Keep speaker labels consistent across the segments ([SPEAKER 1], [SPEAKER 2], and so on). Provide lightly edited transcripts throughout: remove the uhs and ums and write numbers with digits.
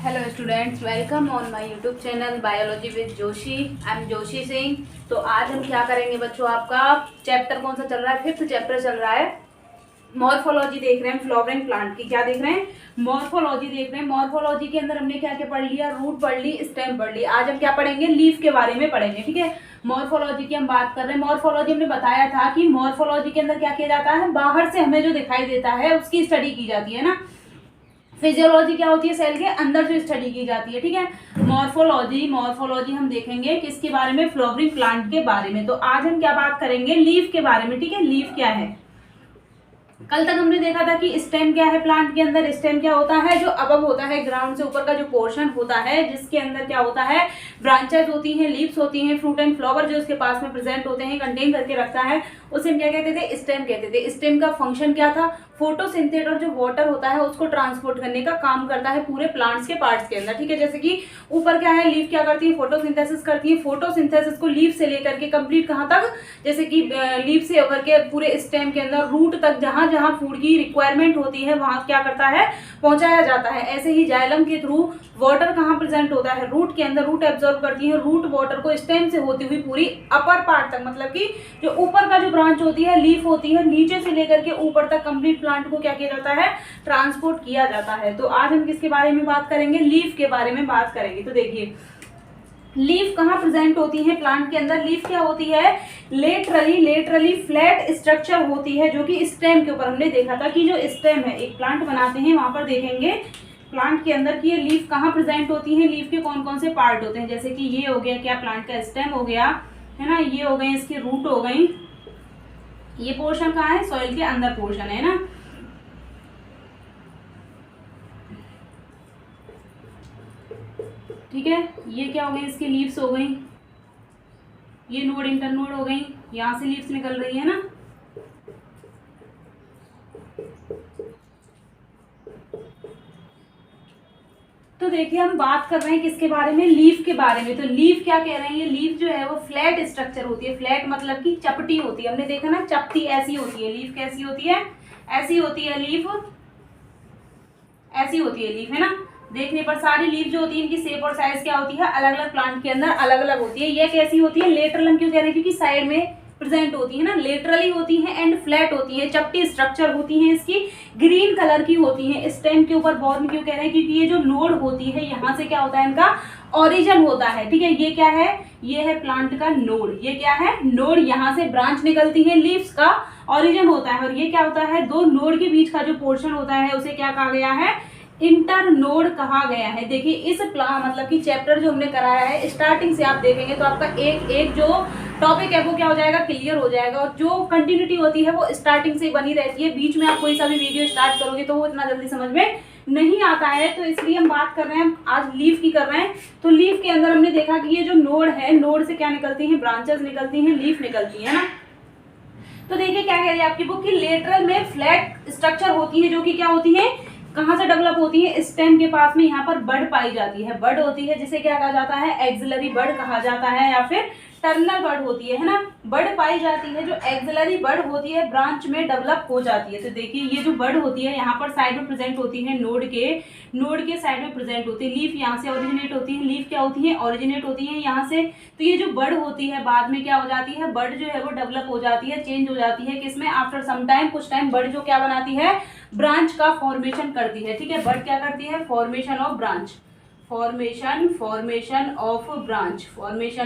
[SPEAKER 1] Hello students, welcome on my YouTube channel biology with Joshi. I am Joshi Singh. तो आज हम क्या करेंगे बच्चों, आपका चैप्टर कौन सा चल रहा है? 5th चैप्टर चल रहा है। मॉर्फोलॉजी देख रहे हैं, फ्लावरिंग प्लांट की। क्या देख रहे हैं? मॉर्फोलॉजी देख रहे हैं। मॉर्फोलॉजी के अंदर हमने क्या क्या पढ़ लिया? रूट पढ़ ली, स्टेम पढ़ ली। आज हम क्या पढ़ेंगे? लीफ के बारे में पढ़ेंगे। ठीक है, मॉर्फोलॉजी की हम बात कर रहे हैं। मॉर्फोलॉजी हमने बताया था कि मॉर्फोलॉजी के अंदर क्या किया जाता है, बाहर से हमें जो दिखाई देता है उसकी स्टडी की जाती है ना। फिजियोलॉजी क्या होती है? सेल के अंदर जो स्टडी की जाती है। ठीक है, मॉर्फोलॉजी हम देखेंगे किसके बारे में? फ्लावरिंग प्लांट के बारे में। तो आज हम क्या बात करेंगे? लीफ के बारे में। ठीक है, लीफ क्या है? कल तक हमने देखा था कि स्टेम क्या है प्लांट के अंदर। स्टेम क्या होता है? जो अबव होता है, ग्राउंड से ऊपर का जो पोर्शन होता है, जिसके अंदर क्या होता है? ब्रांचेस होती हैं, लीव्स होती हैं, फ्रूट एंड फ्लावर जो उसके पास में प्रेजेंट होते हैं, कंटेन करके रखता है, उसे हम क्या कहते थे? स्टेम कहते थे। स्टेम का फंक्शन क्या था? फोटोसिंथेसिस और जो वाटर होता है उसको ट्रांसपोर्ट करने का काम करता है पूरे प्लांट्स के पार्ट्स के अंदर। ठीक है, जैसे कि ऊपर क्या है, लीफ क्या करती है? फोटोसिंथेसिस करती है। फोटोसिंथेसिस को लीफ से लेकर के कंप्लीट कहाँ तक? जैसे कि लीफ से होकर के पूरे स्टेम के अंदर रूट तक, जहां जहां फूड की रिक्वायरमेंट होती है वहां क्या करता है? पहुंचाया जाता है। ऐसे ही जाइलम के थ्रू वाटर कहाँ प्रेजेंट होता है? रूट के अंदर। रूट एब्जॉर्ब करती है रूट वाटर को स्टेम से होती हुई पूरी अपर पार्ट तक, मतलब कि जो ऊपर का जो ब्रांच होती है, लीफ होती है, नीचे से लेकर के ऊपर तक कंप्लीट प्लांट को क्या किया जाता है? ट्रांसपोर्ट किया जाता है। तो आज हम किसके बारे में बात करेंगे? लीफ के बारे में बात करेंगे। तो देखिए, लीफ कहाँ प्रेजेंट होती है प्लांट के अंदर? लीफ क्या होती है? लेटरली फ्लैट स्ट्रक्चर होती है, जो कि स्टेम के ऊपर हमने देखा था कि जो स्टेम है, एक प्लांट बनाते हैं वहां पर देखेंगे प्लांट के अंदर कि ये लीफ कहाँ प्रेजेंट होती है, लीफ के कौन कौन से पार्ट होते हैं। जैसे कि ये हो गया क्या? प्लांट का स्टेम हो गया, है ना। ये हो गए इसके रूट हो गई। ये पोर्शन कहाँ है? सॉइल के अंदर पोर्शन है ना। ठीक है, ये क्या हो गई? इसकी लीव्स हो गई। ये नोड इंटरनोड हो गई, यहां से लीव्स निकल रही है ना। तो देखिए, हम बात कर रहे हैं किसके बारे में? लीफ के बारे में। तो लीफ क्या कह रहे हैं? ये लीफ जो है वो फ्लैट स्ट्रक्चर होती है। फ्लैट मतलब कि चपटी होती है। हमने देखा ना, चपटी ऐसी होती है। लीफ कैसी होती है? ऐसी होती है लीफ, ऐसी होती है लीफ, है ना। देखने पर सारी लीफ जो होती है इनकी शेप और साइज क्या होती है? अलग अलग प्लांट के अंदर अलग अलग होती है। ये कैसी होती है? लेटरल। हम क्यों कह रहे हैं? क्योंकि साइड में प्रेजेंट होती है ना, लेटरली होती है एंड फ्लैट होती है, चपटी स्ट्रक्चर होती है इसकी, ग्रीन कलर की होती है। स्टेम के ऊपर बॉर्न क्यों कह रहे हैं? क्योंकि ये जो नोड होती है यहाँ से क्या होता है? इनका ओरिजिन होता है। ठीक है, ये क्या है? ये है प्लांट का नोड। ये क्या है? नोड। यहाँ से ब्रांच निकलती है, लीव्स का ओरिजिन होता है। और ये क्या होता है? दो नोड के बीच का जो पोर्शन होता है उसे क्या कहा गया है? इंटर नोड कहा गया है। देखिए, इस मतलब कि चैप्टर जो हमने कराया है, स्टार्टिंग से आप देखेंगे तो आपका एक एक जो टॉपिक है वो क्या हो जाएगा? क्लियर हो जाएगा। और जो कंटिन्यूटी होती है वो स्टार्टिंग से बनी रहती है। बीच में आप कोई सा भी वीडियो स्टार्ट करोगे तो वो इतना जल्दी समझ में नहीं आता है। तो इसलिए हम बात कर रहे हैं, आज लीफ की कर रहे हैं। तो लीफ के अंदर हमने देखा कि ये जो नोड है, नोड से क्या निकलती है? ब्रांचेस निकलती हैं, लीफ निकलती है ना। तो देखिए क्या कह रही है आपकी बुक की, लेटरल में फ्लैट स्ट्रक्चर होती है, जो कि क्या होती है? कहाँ से डेवलप होती है? स्टेम के पास में यहाँ पर बड पाई जाती है। बड होती है जिसे क्या कहा जाता है? एक्सिलरी बड कहा जाता है, या फिर टर्मिनल बड होती है ना। बड पाई जाती है, जो एक्सिलरी बड होती है ब्रांच में डेवलप हो जाती है। तो देखिए, ये जो बड होती है यहाँ पर साइड में प्रेजेंट होती है, नोड के साइड में प्रेजेंट होती है। लीफ यहाँ से ओरिजिनेट होती है। लीफ क्या होती है? ओरिजिनेट होती है यहाँ से। तो ये जो बड होती है बाद में क्या हो जाती है? बड जो है वो डेवलप हो जाती है, चेंज हो जाती है किसमें? आफ्टर सम टाइम, कुछ टाइम बड जो क्या बनाती है? ब्रांच का फॉर्मेशन करती है। ठीक है, बड क्या करती है? Formation of branch, formation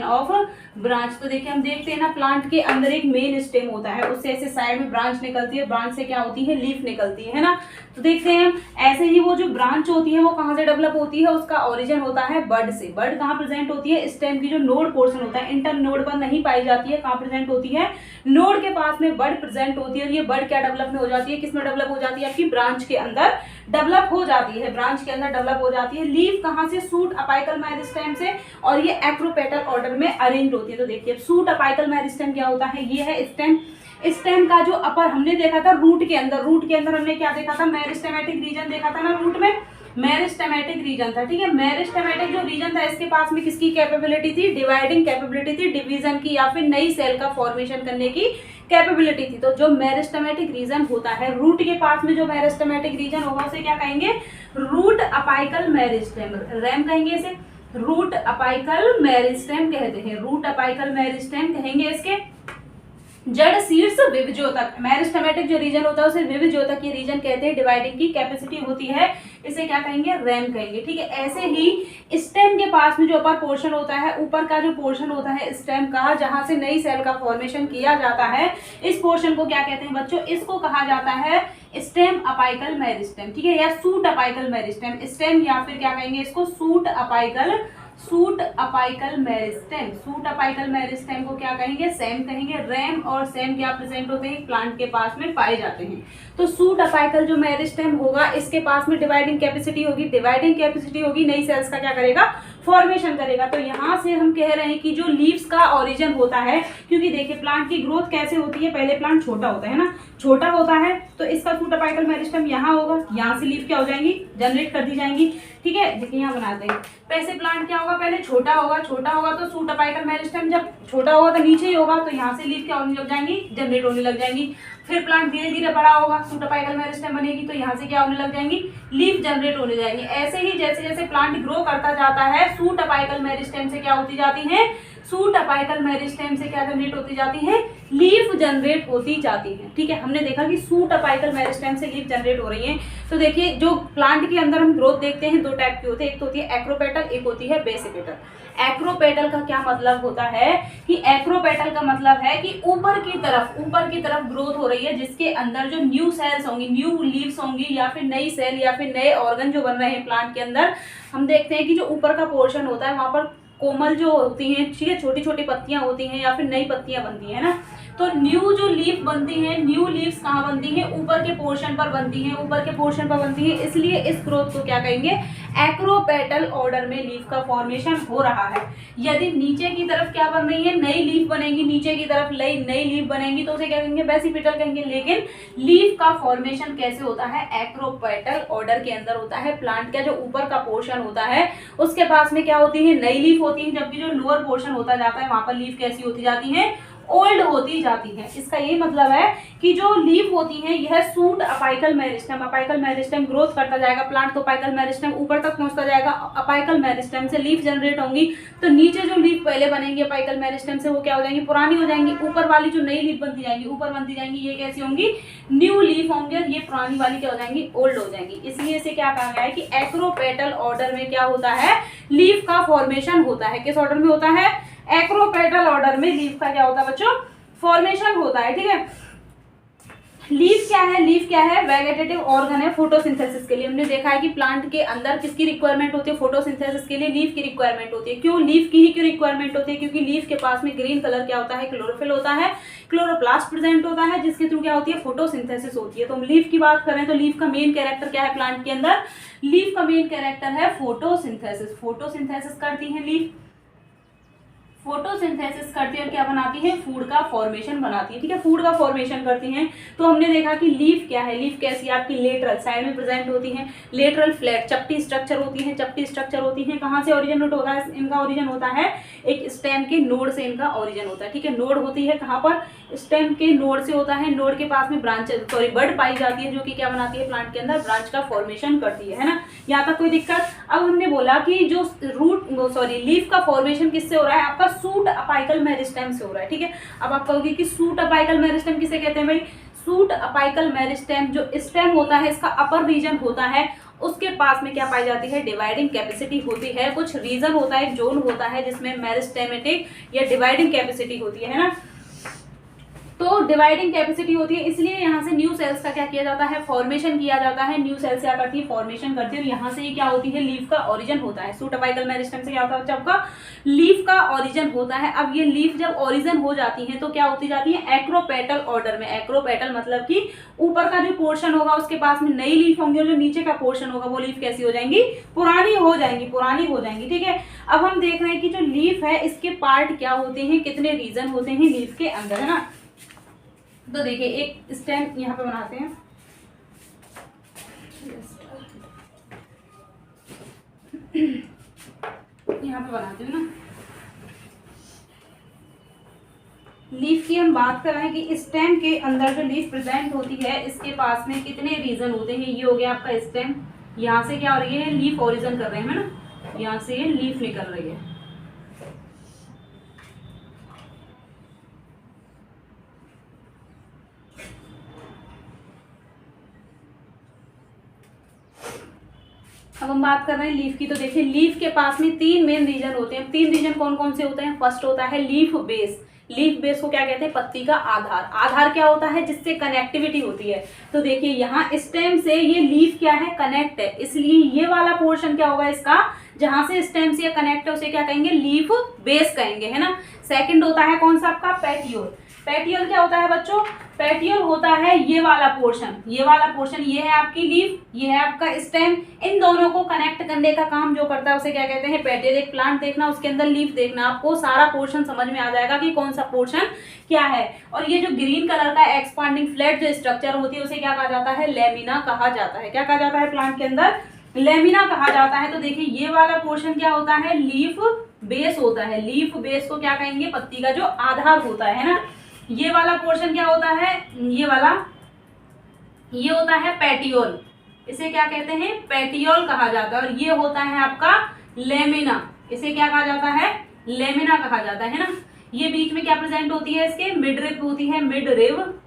[SPEAKER 1] of branch. तो देखिए, हम देखते हैं ना, प्लांट के अंदर एक मेन स्टेम होता है, उससे ऐसे साइड में ब्रांच निकलती है, ब्रांच से क्या होती है? लीफ निकलती है ना। तो देखते हैं ऐसे ही वो जो ब्रांच होती है वो कहाँ से डेवलप होती है? उसका ओरिजिन होता है बड से। बड कहाँ प्रेजेंट होती है? स्टेम की जो नोड पोर्शन होता है, इंटर नोड पर नहीं पाई जाती है। कहाँ प्रेजेंट होती है? नोड के पास में बड प्रेजेंट होती है। और ये बड क्या डेवलप में हो जाती है? किसमें डेवलप हो जाती है? आपकी ब्रांच के अंदर डेवलप हो जाती है। ब्रांच के अंदर डेवलप हो जाती है। लीफ कहाँ से? सूट अपाइकल मेरिस्टेम से, और ये एक्रोपेटल ऑर्डर में अरेंज होती है। तो देखिए, सूट अपाइकल मेरिस्टेम क्या होता है? ये है स्टेम। स्टेम का जो अपर हमने देखा था रूट के अंदर हमने क्या देखा था? मेरिस्टेमेटिक रीजन देखा था ना रूट में। मेरिस्टेमेटिक रीजन था। ठीक है, मेरिस्टेमेटिक जो रीजन था इसके पास में किसकी कैपेबिलिटी थी? डिवाइडिंग कैपेबिलिटी थी, डिवीजन की या फिर नई सेल का फॉर्मेशन करने की कैपेबिलिटी थी। तो जो मेरिस्टेमेटिक रीजन होता है, रूट के पास में जो मेरिस्टेमेटिक रीजन होगा उसे क्या कहेंगे? रूट अपाइकल मेरिस्टेम, रैम कहेंगे इसे, रूट अपाइकल मेरिस्टेम कहते हैं, रूट अपाइकल मेरिस्टेम कहेंगे इसके। जड़ शीर्ष विभज्योतक, मेरिस्टेमेटिक जो रीजन होता है उसे विभज्योतक ये रीजन कहते हैं। डिवाइडिंग की कैपेसिटी होती है, इसे क्या कहेंगे, रैम कहेंगे, ठीक है। ऐसे ही स्टेम के पास में जो अपर पोर्शन होता है, ऊपर का जो पोर्शन होता है स्टेम का, जहां से नई सेल का फॉर्मेशन किया जाता है, इस पोर्शन को क्या कहते हैं बच्चों, इसको कहा जाता है स्टेम अपाइकल मेरिस्टेम, ठीक है, या सूट अपाइकल मेरिस्टेम, स्टेम या फिर क्या कहेंगे इसको, suit apical meristem. Suit apical meristem को क्या कहेंगे, सेम कहेंगे। रैम और सेम क्या प्रेजेंट होते हैं, प्लांट के पास में पाए जाते हैं। तो सूट अपाइकल जो मेरिस्टेम होगा, इसके पास में डिवाइडिंग कैपेसिटी होगी, नई सेल्स का क्या करेगा, फॉर्मेशन करेगा। तो यहाँ से हम कह रहे हैं कि जो लीव्स का ओरिजिन होता है, क्योंकि देखिए प्लांट की ग्रोथ कैसे होती है, पहले प्लांट छोटा होता है ना, छोटा होता है तो इसका सूट अपाइकल मेरिस्टेम यहाँ होगा, यहाँ से लीव क्या हो जाएंगी, जनरेट कर दी जाएंगी, ठीक है। देखिए यहाँ बनाते हैं, वैसे प्लांट क्या होगा, पहले छोटा होगा तो सूट अपाइकल मेरिस्टेम जब छोटा होगा तो नीचे ही होगा, तो यहाँ से लीव क्या होने लग जाएंगी, जनरेट होने लग जाएंगी। फिर प्लांट धीरे धीरे बड़ा होगा, सूट अपाइकल मेरिस्टेम बनेगी, तो यहाँ से क्या होने लग जाएंगी, लीफ जनरेट होने जाएंगी। ऐसे ही जैसे जैसे प्लांट ग्रो करता जाता है, सूट अपाइकल मेरिस्टेम से क्या होती जाती है, सूट अपाइकल मेरिस्टेम से क्या जनरेट होती जाती है, लीफ जनरेट होती जाती है, ठीक है। हमने देखा कि सूट अपाइकल मेरिस्टेम से लीफ जनरेट हो रही है। तो देखिए जो प्लांट के अंदर हम ग्रोथ देखते हैं, दो टाइप की होती है, एक तो होती है एक्रोपेटल, एक होती है बेसिपेटल। एक्रोपेटल का क्या मतलब होता है कि एक्रोपेटल का मतलब है कि ऊपर की तरफ ग्रोथ हो रही है, जिसके अंदर जो न्यू सेल्स होंगी, न्यू लीव्स होंगी, या फिर नई सेल या फिर नए ऑर्गन जो बन रहे हैं प्लांट के अंदर, हम देखते हैं कि जो ऊपर का पोर्शन होता है वहां पर कोमल जो होती हैं, ठीक है, छोटी छोटी पत्तियां होती हैं या फिर नई पत्तियां बनती हैं ना। तो न्यू जो लीफ बनती है, न्यू लीव्स कहाँ बनती हैं, ऊपर के पोर्शन पर बनती हैं, इसलिए इस ग्रोथ को क्या कहेंगे, एक्रोपेटल ऑर्डर में लीफ का फॉर्मेशन हो रहा है। यदि नीचे की तरफ क्या बन रही है, नई लीफ बनेगी, नीचे की तरफ नई लीफ बनेगी, तो उसे क्या कहेंगे, बेसिपेटल कहेंगे। लेकिन लीफ का फॉर्मेशन कैसे होता है, एक्रोपेटल ऑर्डर के अंदर होता है। प्लांट का जो ऊपर का पोर्शन होता है उसके पास में क्या होती है, नई लीफ होती है, जबकि जो लोअर पोर्शन होता जाता है वहां पर लीफ कैसी होती जाती है, ओल्ड होती जाती है। इसका यही मतलब है कि जो लीफ होती है यह सूट अपाइकल मेरिस्टेम ग्रोथ करता जाएगा, प्लांट तो अपाइकल मेरिस्टेम ऊपर तक पहुंचता जाएगा, अपाइकल मेरिस्टेम से लीफ जनरेट होंगी, तो नीचे जो लीफ पहले बनेंगी अपाइकल मेरिस्टेम से वो क्या हो जाएंगी, पुरानी हो जाएंगी। ऊपर वाली जो नई लीफ बनती जाएंगी, ऊपर बनती जाएंगी, ये कैसी होंगी, न्यू लीफ होंगे, ये पुरानी वाली क्या हो जाएंगी, ओल्ड हो जाएंगी। इसलिए इसे क्या कहा गया है कि एक्रोपेटल ऑर्डर में क्या होता है, लीफ का फॉर्मेशन होता है। किस ऑर्डर में होता है, एक्रोपेटल ऑर्डर में लीफ का क्या होता है बच्चों, फॉर्मेशन होता है, ठीक है। लीफ क्या है, वेजिटेटिव ऑर्गन है फोटोसिंथेसिस के लिए। हमने देखा है कि प्लांट के अंदर किसकी रिक्वायरमेंट होती है, फोटोसिंथेसिस के लिए लीफ की रिक्वायरमेंट होती है। क्यों लीफ की ही क्यों रिक्वायरमेंट होती है, क्योंकि लीफ के पास में ग्रीन कलर क्या होता है, क्लोरोफिल होता है, क्लोरोप्लास्ट प्रेजेंट होता है, जिसके थ्रू क्या होती है, फोटोसिंथेसिस होती है। तो हम लीफ की बात करें तो लीफ का मेन कैरेक्टर क्या है प्लांट के अंदर, लीफ का मेन कैरेक्टर है फोटोसिंथेसिस करती है लीफ, फोटोसिंथेसिस करती है और क्या बनाती है, फूड का फॉर्मेशन बनाती है, ठीक है, फूड का फॉर्मेशन करती हैं। तो हमने देखा कि लीफ क्या है, लीफ कैसी है, आपकी लेटरल साइड में प्रेजेंट होती है, लेटरल फ्लैट चपटी स्ट्रक्चर होती है। कहाँ से ओरिजिन होता है, इनका ओरिजिन होता है एक स्टेम के नोड से, इनका ओरिजिन होता है, ठीक है। नोड होती है कहाँ पर, स्टेम के नोड से होता है, नोड के पास में बड पाई जाती है, जो कि क्या बनाती है, प्लांट के अंदर ब्रांच का फॉर्मेशन करती है ना। यहाँ तक कोई दिक्कत। अब हमने बोला कि जो लीफ का फॉर्मेशन किससे हो रहा है, आपका सूट अपाइकल मेरिस्टेम से हो रहा है, ठीक है। अब आप कहोगे कि सूट अपाइकल मेरिस्टेम किसे कहते हैं भाई, सूट अपाइकल मेरिस्टेम जो स्टेम होता है, इसका अपर रीजन होता है, उसके पास में क्या पाई जाती है, डिवाइडिंग कैपेसिटी होती है। कुछ रीजन होता है, जोन होता है, जिसमें मेरिस्टेमेटिक या डिवाइडिंग कैपेसिटी होती है ना। तो डिवाइडिंग कैपेसिटी होती है, इसलिए यहाँ से न्यू सेल्स का क्या किया जाता है, फॉर्मेशन किया जाता है। न्यू सेल्स क्या करती है, फॉर्मेशन करती है, और यहाँ से ही क्या होती है, लीफ का ओरिजिन होता है। सूट अपाइकल मेरिस्टेम से क्या होता है, जब का लीफ का ओरिजिन होता है। अब ये लीफ जब ओरिजिन हो जाती है तो क्या होती जाती है, एक्रोपेटल ऑर्डर में। एक्रोपेटल मतलब कि ऊपर का जो पोर्शन होगा उसके पास में नई लीफ होंगी, और जो नीचे का पोर्शन होगा वो लीफ कैसी हो जाएंगी, पुरानी हो जाएंगी, ठीक है। अब हम देख रहे हैं कि जो लीफ है इसके पार्ट क्या होते हैं, कितने रीजन होते हैं लीफ के अंदर, है ना। तो देखिए एक स्टेम यहाँ पे बनाते हैं, यहाँ पे बनाते हैं ना। लीफ की हम बात कर रहे हैं कि स्टेम के अंदर जो लीफ प्रेजेंट होती है इसके पास में कितने रीजन होते हैं। ये हो गया आपका स्टेम, यहाँ से क्या हो रही है, लीफ ओरिजिन कर रहे हैं ना, यहाँ से ये लीफ निकल रही है। अब हम बात कर रहे हैं लीफ की। तो देखिए लीफ के पास में 3 मेन रीजन होते हैं। 3 रीजन कौन कौन से होते हैं? फर्स्ट होता है लीफ बेस। लीफ बेस को क्या कहते हैं? पत्ती का आधार। आधार क्या होता है? जिससे कनेक्टिविटी होती है। तो देखिए यहाँ स्टेम से ये लीफ क्या है? कनेक्ट है, इसलिए ये वाला पोर्शन क्या होगा इसका, जहां से स्टेम से कनेक्ट है उसे क्या कहेंगे? लीफ बेस कहेंगे, है ना। सेकंड होता है कौन सा आपका? पेटियोल। पेटियोल क्या होता है बच्चों? पेटियोल होता है ये वाला पोर्शन, ये वाला पोर्शन, ये है आपकी लीफ, ये है आपका स्टेम। इन दोनों को कनेक्ट करने का काम जो करता है उसे क्या कहते हैं? पेटियोल। एक प्लांट देखना, उसके अंदर लीफ देखना, आपको सारा पोर्शन समझ में आ जाएगा कि कौन सा पोर्शन क्या है। और ये जो ग्रीन कलर का एक्सपांडिंग फ्लैट जो स्ट्रक्चर होती है उसे क्या कहा जाता है? लेमिना कहा जाता है। क्या कहा जाता है? प्लांट के अंदर लेमिना कहा जाता है। तो देखिए ये वाला पोर्शन क्या होता है? लीफ बेस होता है। लीफ बेस को क्या कहेंगे? पत्ती का जो आधार होता है ना। ये वाला पोर्शन क्या होता है? ये वाला, ये होता है पेटियोल। इसे क्या कहते हैं? पेटियोल कहा जाता है। और ये होता है आपका लेमिना। इसे क्या कहा जाता है? लेमिना कहा जाता है ना। ये बीच में क्या प्रेजेंट होती है? इसके मिडरिब होती है, मिडरिब।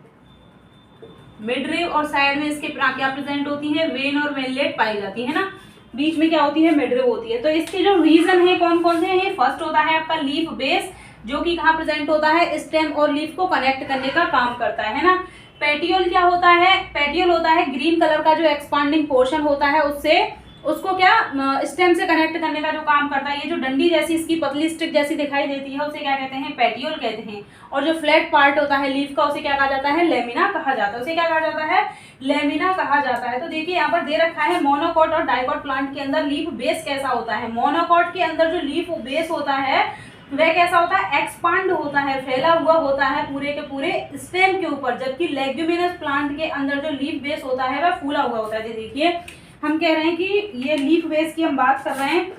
[SPEAKER 1] मिडरिब और साइड में इसके क्या प्रेजेंट होती है? वेन और वेनलेट पाई जाती है ना। बीच में क्या होती है? मिडरिब होती है। तो इसके जो रीजन है कौन कौन से हैं? फर्स्ट होता है आपका लीफ बेस, जो कि कहाँ प्रेजेंट होता है? स्टेम और लीफ को कनेक्ट करने का काम करता है ना। पेटियोल क्या होता है? पेटियोल होता है ग्रीन कलर का जो एक्सपांडिंग पोर्शन होता है, उससे उसको क्या स्टेम से कनेक्ट करने का जो काम करता है। ये जो डंडी जैसी इसकी पतली स्टिक जैसी दिखाई देती है उसे क्या कहते हैं? पेटियोल कहते हैं। और जो फ्लैट पार्ट होता है लीफ का उसे क्या कहा जाता है? लेमिना कहा जाता है। उसे क्या कहा जाता है? लेमिना कहा जाता है। तो देखिए यहाँ पर दे रखा है मोनोकॉट और डाइकॉट प्लांट के अंदर लीफ बेस कैसा होता है। मोनोकॉट के अंदर जो लीफ बेस होता है वह कैसा होता है? एक्सपांड होता है, फैला हुआ होता है पूरे के पूरे स्टेम के ऊपर। जबकि लेग्यूमिनस प्लांट के अंदर जो लीफ बेस होता है वह फूला हुआ होता है। देखिए हम कह रहे हैं कि ये लीफ बेस की हम बात कर रहे हैं।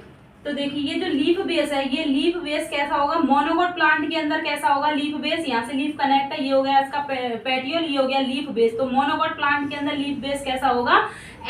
[SPEAKER 1] तो देखिए ये जो लीफ बेस है, ये लीफ बेस कैसा होगा? मोनोकॉट प्लांट के अंदर कैसा होगा? लीफ बेस, यहाँ से लीफ कनेक्ट है, ये हो गया इसका पेटियोल, ये हो गया लीफ बेस। तो मोनोकॉट प्लांट के अंदर लीफ बेस कैसा होगा?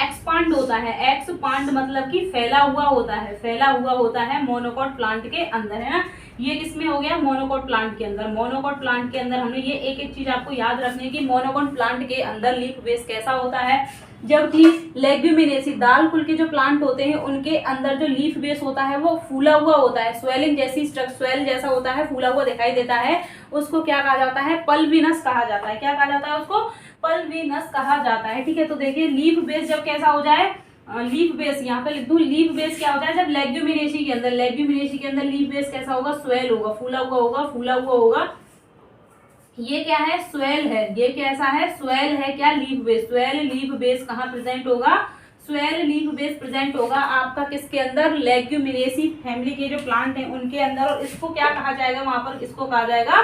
[SPEAKER 1] एक्सपांड होता है। एक्सपांड मतलब कि फैला हुआ होता है, फैला हुआ होता है मोनोकॉट प्लांट के अंदर, है ना। ये किसमें हो गया? मोनोकॉट प्लांट के अंदर। मोनोकॉट प्लांट के अंदर हमने ये एक एक चीज आपको याद रखनी है कि मोनोकॉट प्लांट के अंदर लीफ बेस कैसा होता है। जबकि लेग्यूमिनेसी दाल कुल के जो प्लांट होते हैं उनके अंदर जो लीफ बेस होता है वो फूला हुआ होता है, स्वेलिंग जैसी स्वेल जैसा होता है, फूला हुआ दिखाई देता है। उसको क्या कहा जाता है? पल्विनस कहा जाता है। क्या कहा जाता है उसको? पल्विनस कहा जाता है। ठीक है, तो देखिए लीफ बेस जब कैसा हो जाए, लीफ बेस यहाँ पे लिख दूं, लीफ बेस क्या होता है? जब लेग्यूमिनेसी के अंदर, लेग्यूमिनेसी के अंदर लीफ बेस कैसा होगा? स्वेल होगा, फूला हुआ होगा, फूला हुआ होगा। ये क्या है? स्वेल है। ये कैसा है? स्वेल है। क्या? Leaf base. Swell leaf base कहाँ प्रेजेंट होगा? स्वेल लीफ बेस प्रेजेंट होगा आपका किसके अंदर? लेग्यूमिनेसी फैमिली के जो प्लांट हैं उनके अंदर। और इसको क्या कहा जाएगा वहां पर? इसको कहा जाएगा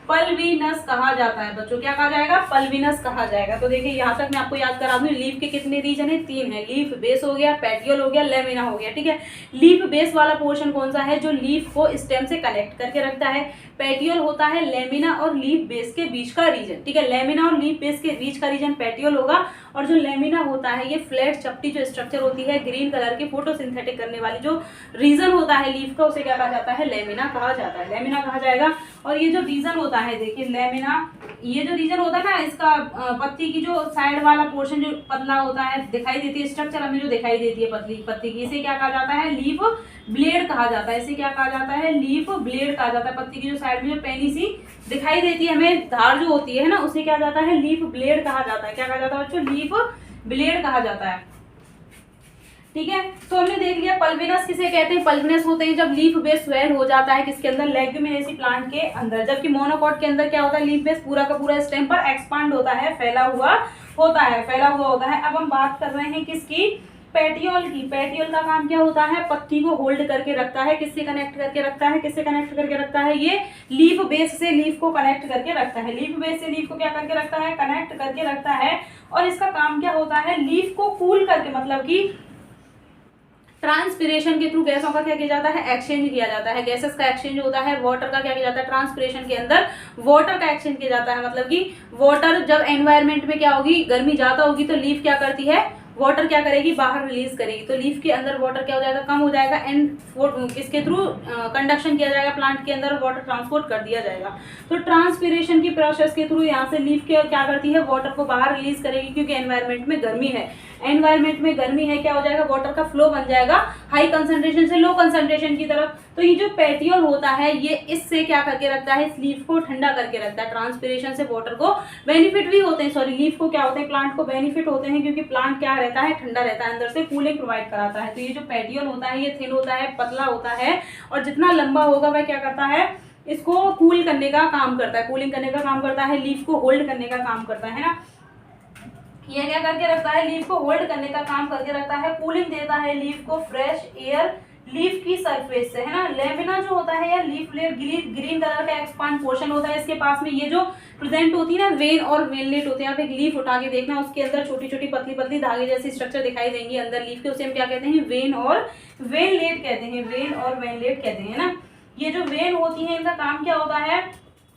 [SPEAKER 1] पल्विनस कहा जाता है बच्चों। क्या कहा जाएगा? पल्विनस कहा जाएगा। तो देखिए यहाँ तक मैं आपको याद करा दूं, लीफ के कितने रीजन है? 3 है। लीफ बेस हो गया, पेटियोल हो गया, लेमिना हो गया। ठीक है, लीफ बेस वाला पोर्शन कौन सा है? जो लीफ को स्टेम से कनेक्ट करके रखता है। पेटियोल होता है लेमिना और लीफ बेस के बीच का रीजन। ठीक है, लेमिना और लीफ बेस के बीच का रीजन पेटियोल होगा। और जो लेमिना होता है ये फ्लैट चपटी जो स्ट्रक्चर होती है ग्रीन कलर की, फोटोसिंथेटिक करने वाली जो रीजन होता है लीफ का, उसे क्या कहा जाता है? लेमिना कहा जाता है। लेमिना कहा जाएगा। और ये जो रीजन होता है, देखिए लेमिना, ये जो रीजन होता है ना, इसका पत्ती की जो साइड वाला पोर्शन जो पतला होता है दिखाई देती है, स्ट्रक्चर हमें जो दिखाई देती है पतली पत्ती की, इसे क्या कहा जाता है? लीफ ब्लेड कहा जाता है। इसे क्या कहा जाता है? लीफ ब्लेड कहा जाता है। पत्ती की जो साइड में जो पैनी सी दिखाई देती है हमें धार जो होती है ना, उसे क्या जाता है? लीफ ब्लेड कहा जाता है। क्या कहा जाता है बच्चों? लीफ ब्लेड कहा जाता है। ठीक है, तो हमने देख लिया पल्विनस किसे कहते हैं। पल्विनस होते हैं जब लीफ बेस स्वेल हो जाता है किसके अंदर? लेग्यूमिनेसी प्लांट के अंदर। जबकि मोनोकॉट के अंदर क्या होता है? लीफ बेस पूरा का पूरा स्टेम पर एक्सपांड होता है, फैला हुआ होता है, फैला हुआ होता है। अब हम बात कर रहे हैं किसकी? पेटियोल की। पेटियोल का काम क्या होता है? पत्ती को होल्ड करके रखता है। किससे कनेक्ट करके रखता है? किससे कनेक्ट करके रखता है? ये लीफ बेस से लीफ को कनेक्ट करके रखता है। लीफ बेस से लीफ को क्या करके रखता है? कनेक्ट करके रखता है। और इसका काम क्या होता है? लीफ को कूल करके, मतलब कि ट्रांसपिरेशन के थ्रू गैसों का क्या किया जाता है? एक्सचेंज किया जाता है। गैसेस का एक्सचेंज होता है। वाटर का क्या किया जाता है? ट्रांसपिरेशन के अंदर वाटर का एक्सचेंज किया जाता है। मतलब कि वाटर जब एनवायरमेंट में क्या होगी? गर्मी ज्यादा होगी तो लीफ क्या करती है? वाटर क्या करेगी, बाहर रिलीज करेगी। तो लीफ के अंदर वाटर क्या हो जाएगा, कम हो जाएगा एंड इसके थ्रू कंडक्शन किया जाएगा प्लांट के अंदर, वाटर ट्रांसपोर्ट कर दिया जाएगा। तो ट्रांसपीरेशन की प्रोसेस के थ्रू यहाँ से लीफ क्या करती है, वाटर को बाहर रिलीज करेगी, क्योंकि एनवायरमेंट में गर्मी है। एनवायरमेंट में गर्मी है, क्या हो जाएगा, वाटर का फ्लो बन जाएगा हाई कंसंट्रेशन से लो कंसंट्रेशन की तरफ। तो ये जो पेटियोल होता है ये इससे क्या करके रखता है, इस लीफ को ठंडा करके रखता है। ट्रांसपीरेशन से वाटर को बेनिफिट भी होते हैं, सॉरी लीफ को क्या होते हैं, प्लांट को बेनिफिट होते हैं, क्योंकि प्लांट क्या रहता है, ठंडा रहता है, अंदर से कूलिंग प्रोवाइड कराता है। तो ये जो पेटियोल होता है ये थिन होता है, पतला होता है, और जितना लंबा होगा वह क्या करता है, इसको कूल करने का काम करता है, कूलिंग करने का काम करता है, लीफ को होल्ड करने का काम करता है ना। ये क्या करके रखता है, लीफ को होल्ड करने का काम करके रखता है, कूलिंग देता है लीफ को फ्रेश एयर लीफ की सरफेस से, है ना। लेमिना जो होता है या लीफ प्लेट ग्रीन कलर का एक्सपांड पोर्शन होता है, इसके पास में ये जो प्रेजेंट होती है ना वेन और वेनलेट होते हैं। आप एक लीफ उठा के देखना, उसके अंदर छोटी छोटी पतली पतली धागे जैसी स्ट्रक्चर दिखाई देंगी अंदर लीफ के, उसे हम क्या कहते हैं, वेन और वेनलेट कहते हैं, वेन और वेनलेट कहते हैं ना। ये जो वेन होती है इनका काम क्या होता है,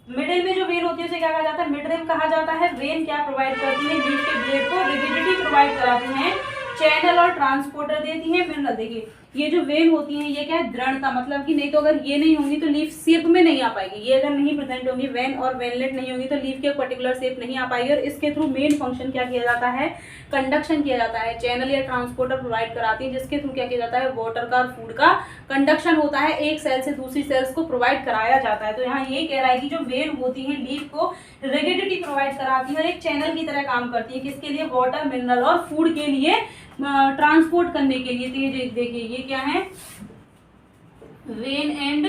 [SPEAKER 1] मिडिल में जो वेन होती है उसे क्या कहा जाता है, मिड रिम कहा जाता है। वेन क्या प्रोवाइड करती है, लीफ के ब्लेड को रिजिडिटी प्रोवाइड कराती हैं, चैनल और ट्रांसपोर्टर देती है मिनरल। देखिए ये जो वेन होती है ये क्या है, दृढ़ता, मतलब कि नहीं तो अगर ये नहीं होंगी तो लीफ शेप में नहीं आ पाएगी। ये अगर नहीं प्रेजेंट होंगी, वेन और वेनलेट नहीं होंगी तो लीफ के पर्टिकुलर शेप नहीं आ पाएगी। और इसके थ्रू मेन फंक्शन क्या किया जाता है, कंडक्शन किया जाता है। चैनल या ट्रांसपोर्टर प्रोवाइड कराती है, जिसके थ्रू क्या किया जाता है, वाटर का और फूड का कंडक्शन होता है, एक सेल से दूसरी सेल्स को प्रोवाइड कराया जाता है। तो यहाँ ये कह रहा है कि जो वेन होती है लीफ को रिजिडिटी प्रोवाइड कराती है और एक चैनल की तरह काम करती है, किसके लिए, वाटर मिनरल और फूड के लिए ट्रांसपोर्ट करने के लिए। तो ये देखिए ये क्या है, वेन एंड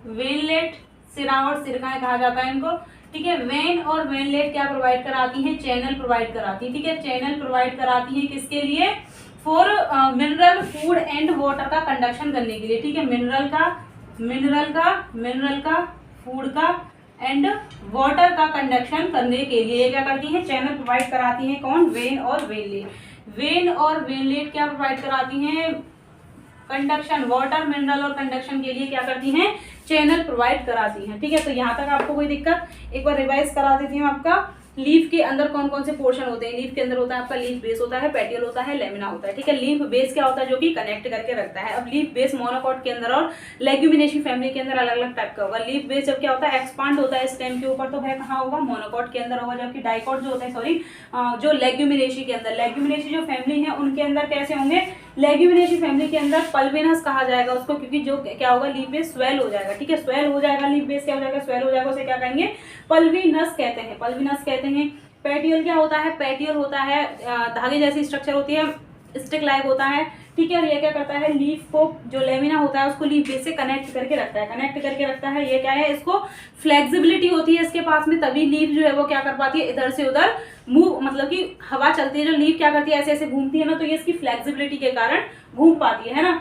[SPEAKER 1] वेनलेट, सिरा और सिरकाएं कहा जाता है इनको, ठीक है। वेन और वेनलेट क्या प्रोवाइड कराती हैं, चैनल प्रोवाइड कराती है, ठीक है। चैनल प्रोवाइड कराती है किसके लिए, for mineral food and water का कंडक्शन करने के लिए, ठीक है। मिनरल का फूड का एंड वाटर का कंडक्शन करने के लिए क्या करती हैं, चैनल प्रोवाइड कराती हैं। कौन, वेन और वेनलेट। वेन और वेनलेट क्या प्रोवाइड कराती हैं, कंडक्शन, वाटर मिनरल और कंडक्शन के लिए क्या करती हैं, चैनल प्रोवाइड कराती हैं, ठीक है। तो यहाँ तक आपको कोई दिक्कत, एक बार रिवाइज करा देती हूँ। आपका लीफ के अंदर कौन कौन से पोर्शन होते हैं, लीफ के अंदर होता है आपका लीफ बेस होता है, पेटियल होता है, लेमिना होता है, ठीक है। लीफ बेस क्या होता है, जो कि कनेक्ट करके रखता है। अब लीफ बेस मोनोकॉट के अंदर और लेग्यूमिनेसी फैमिली के अंदर अलग अलग टाइप का होगा। लीफ बेस जब क्या होता है, एक्सपांड होता है स्टेम के ऊपर, तो वह कहाँ होगा, मोनोकॉट के अंदर होगा। जबकि डाइकॉट जो होता है, सॉरी जो लेग्यूमिनेसी के अंदर, लेग्यूमिनेसी जो फैमिली है उनके अंदर कैसे होंगे, लेग्यूमिनेसी फैमिली के अंदर पल्विनस कहा जाएगा उसको, क्योंकि जो क्या होगा, लीफ बेस स्वेल हो जाएगा, ठीक है। स्वेल हो जाएगा, लीफ बेस क्या हो जाएगा, स्वेल हो जाएगा, उसे क्या कहेंगे, पल्विनस कहते हैं, पल्विनस कहते हैं। पेटियल क्या होता है, पेटियल होता है धागे जैसी स्ट्रक्चर होती है, स्टिक लाइक होता है, ठीक है। और ये क्या करता है, लीफ को जो लेमिना होता है उसको लीफ बेस से कनेक्ट करके रखता है, कनेक्ट करके रखता है। ये क्या है, इसको फ्लेक्सिबिलिटी होती है इसके पास में, तभी लीफ जो है वो क्या कर पाती है, इधर से उधर मूव, मतलब कि हवा चलती है, जो लीफ क्या करती है, ऐसे ऐसे घूमती है ना, तो ये इसकी फ्लेक्सिबिलिटी के कारण घूम पाती है ना।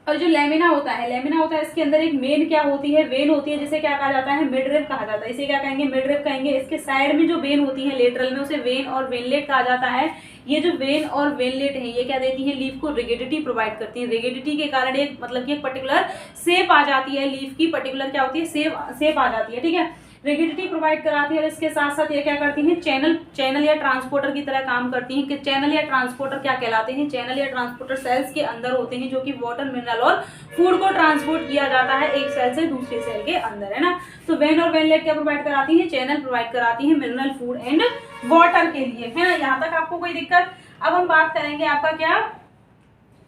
[SPEAKER 1] और जो लेमिना होता है इसके अंदर एक मेन क्या होती है, वेन होती है, जिसे क्या कहा जाता है, मिड रिब कहा जाता है। इसे क्या कहेंगे, मिड रिब कहेंगे। इसके साइड में जो वेन होती है लेटरल में, उसे वेन और वेनलेट कहा जाता है। ये जो वेन और वेनलेट है ये क्या देती है, लीफ को रिजिडिटी प्रोवाइड करती है। रिजिडिटी के कारण एक मतलब कि एक पर्टिकुलर शेप आ जाती है, लीफ की पर्टिकुलर क्या होती है, शेप आ जाती है, ठीक है। रिजिडिटी प्रोवाइड कराती है और इसके साथ साथ ये क्या करती हैं, चैनल या ट्रांसपोर्टर की तरह काम करती हैं। कि चैनल या ट्रांसपोर्टर क्या कहलाते हैं, चैनल या ट्रांसपोर्टर सेल्स के अंदर होते हैं, जो कि वाटर मिनरल और फूड को ट्रांसपोर्ट किया जाता है एक सेल से दूसरी सेल के अंदर, है ना। तो वेन और वेनलेट क्या प्रोवाइड कराती है, चैनल प्रोवाइड कराती है मिनरल फूड एंड वाटर के लिए, है ना। यहाँ तक आपको कोई दिक्कत। अब हम बात करेंगे आपका क्या,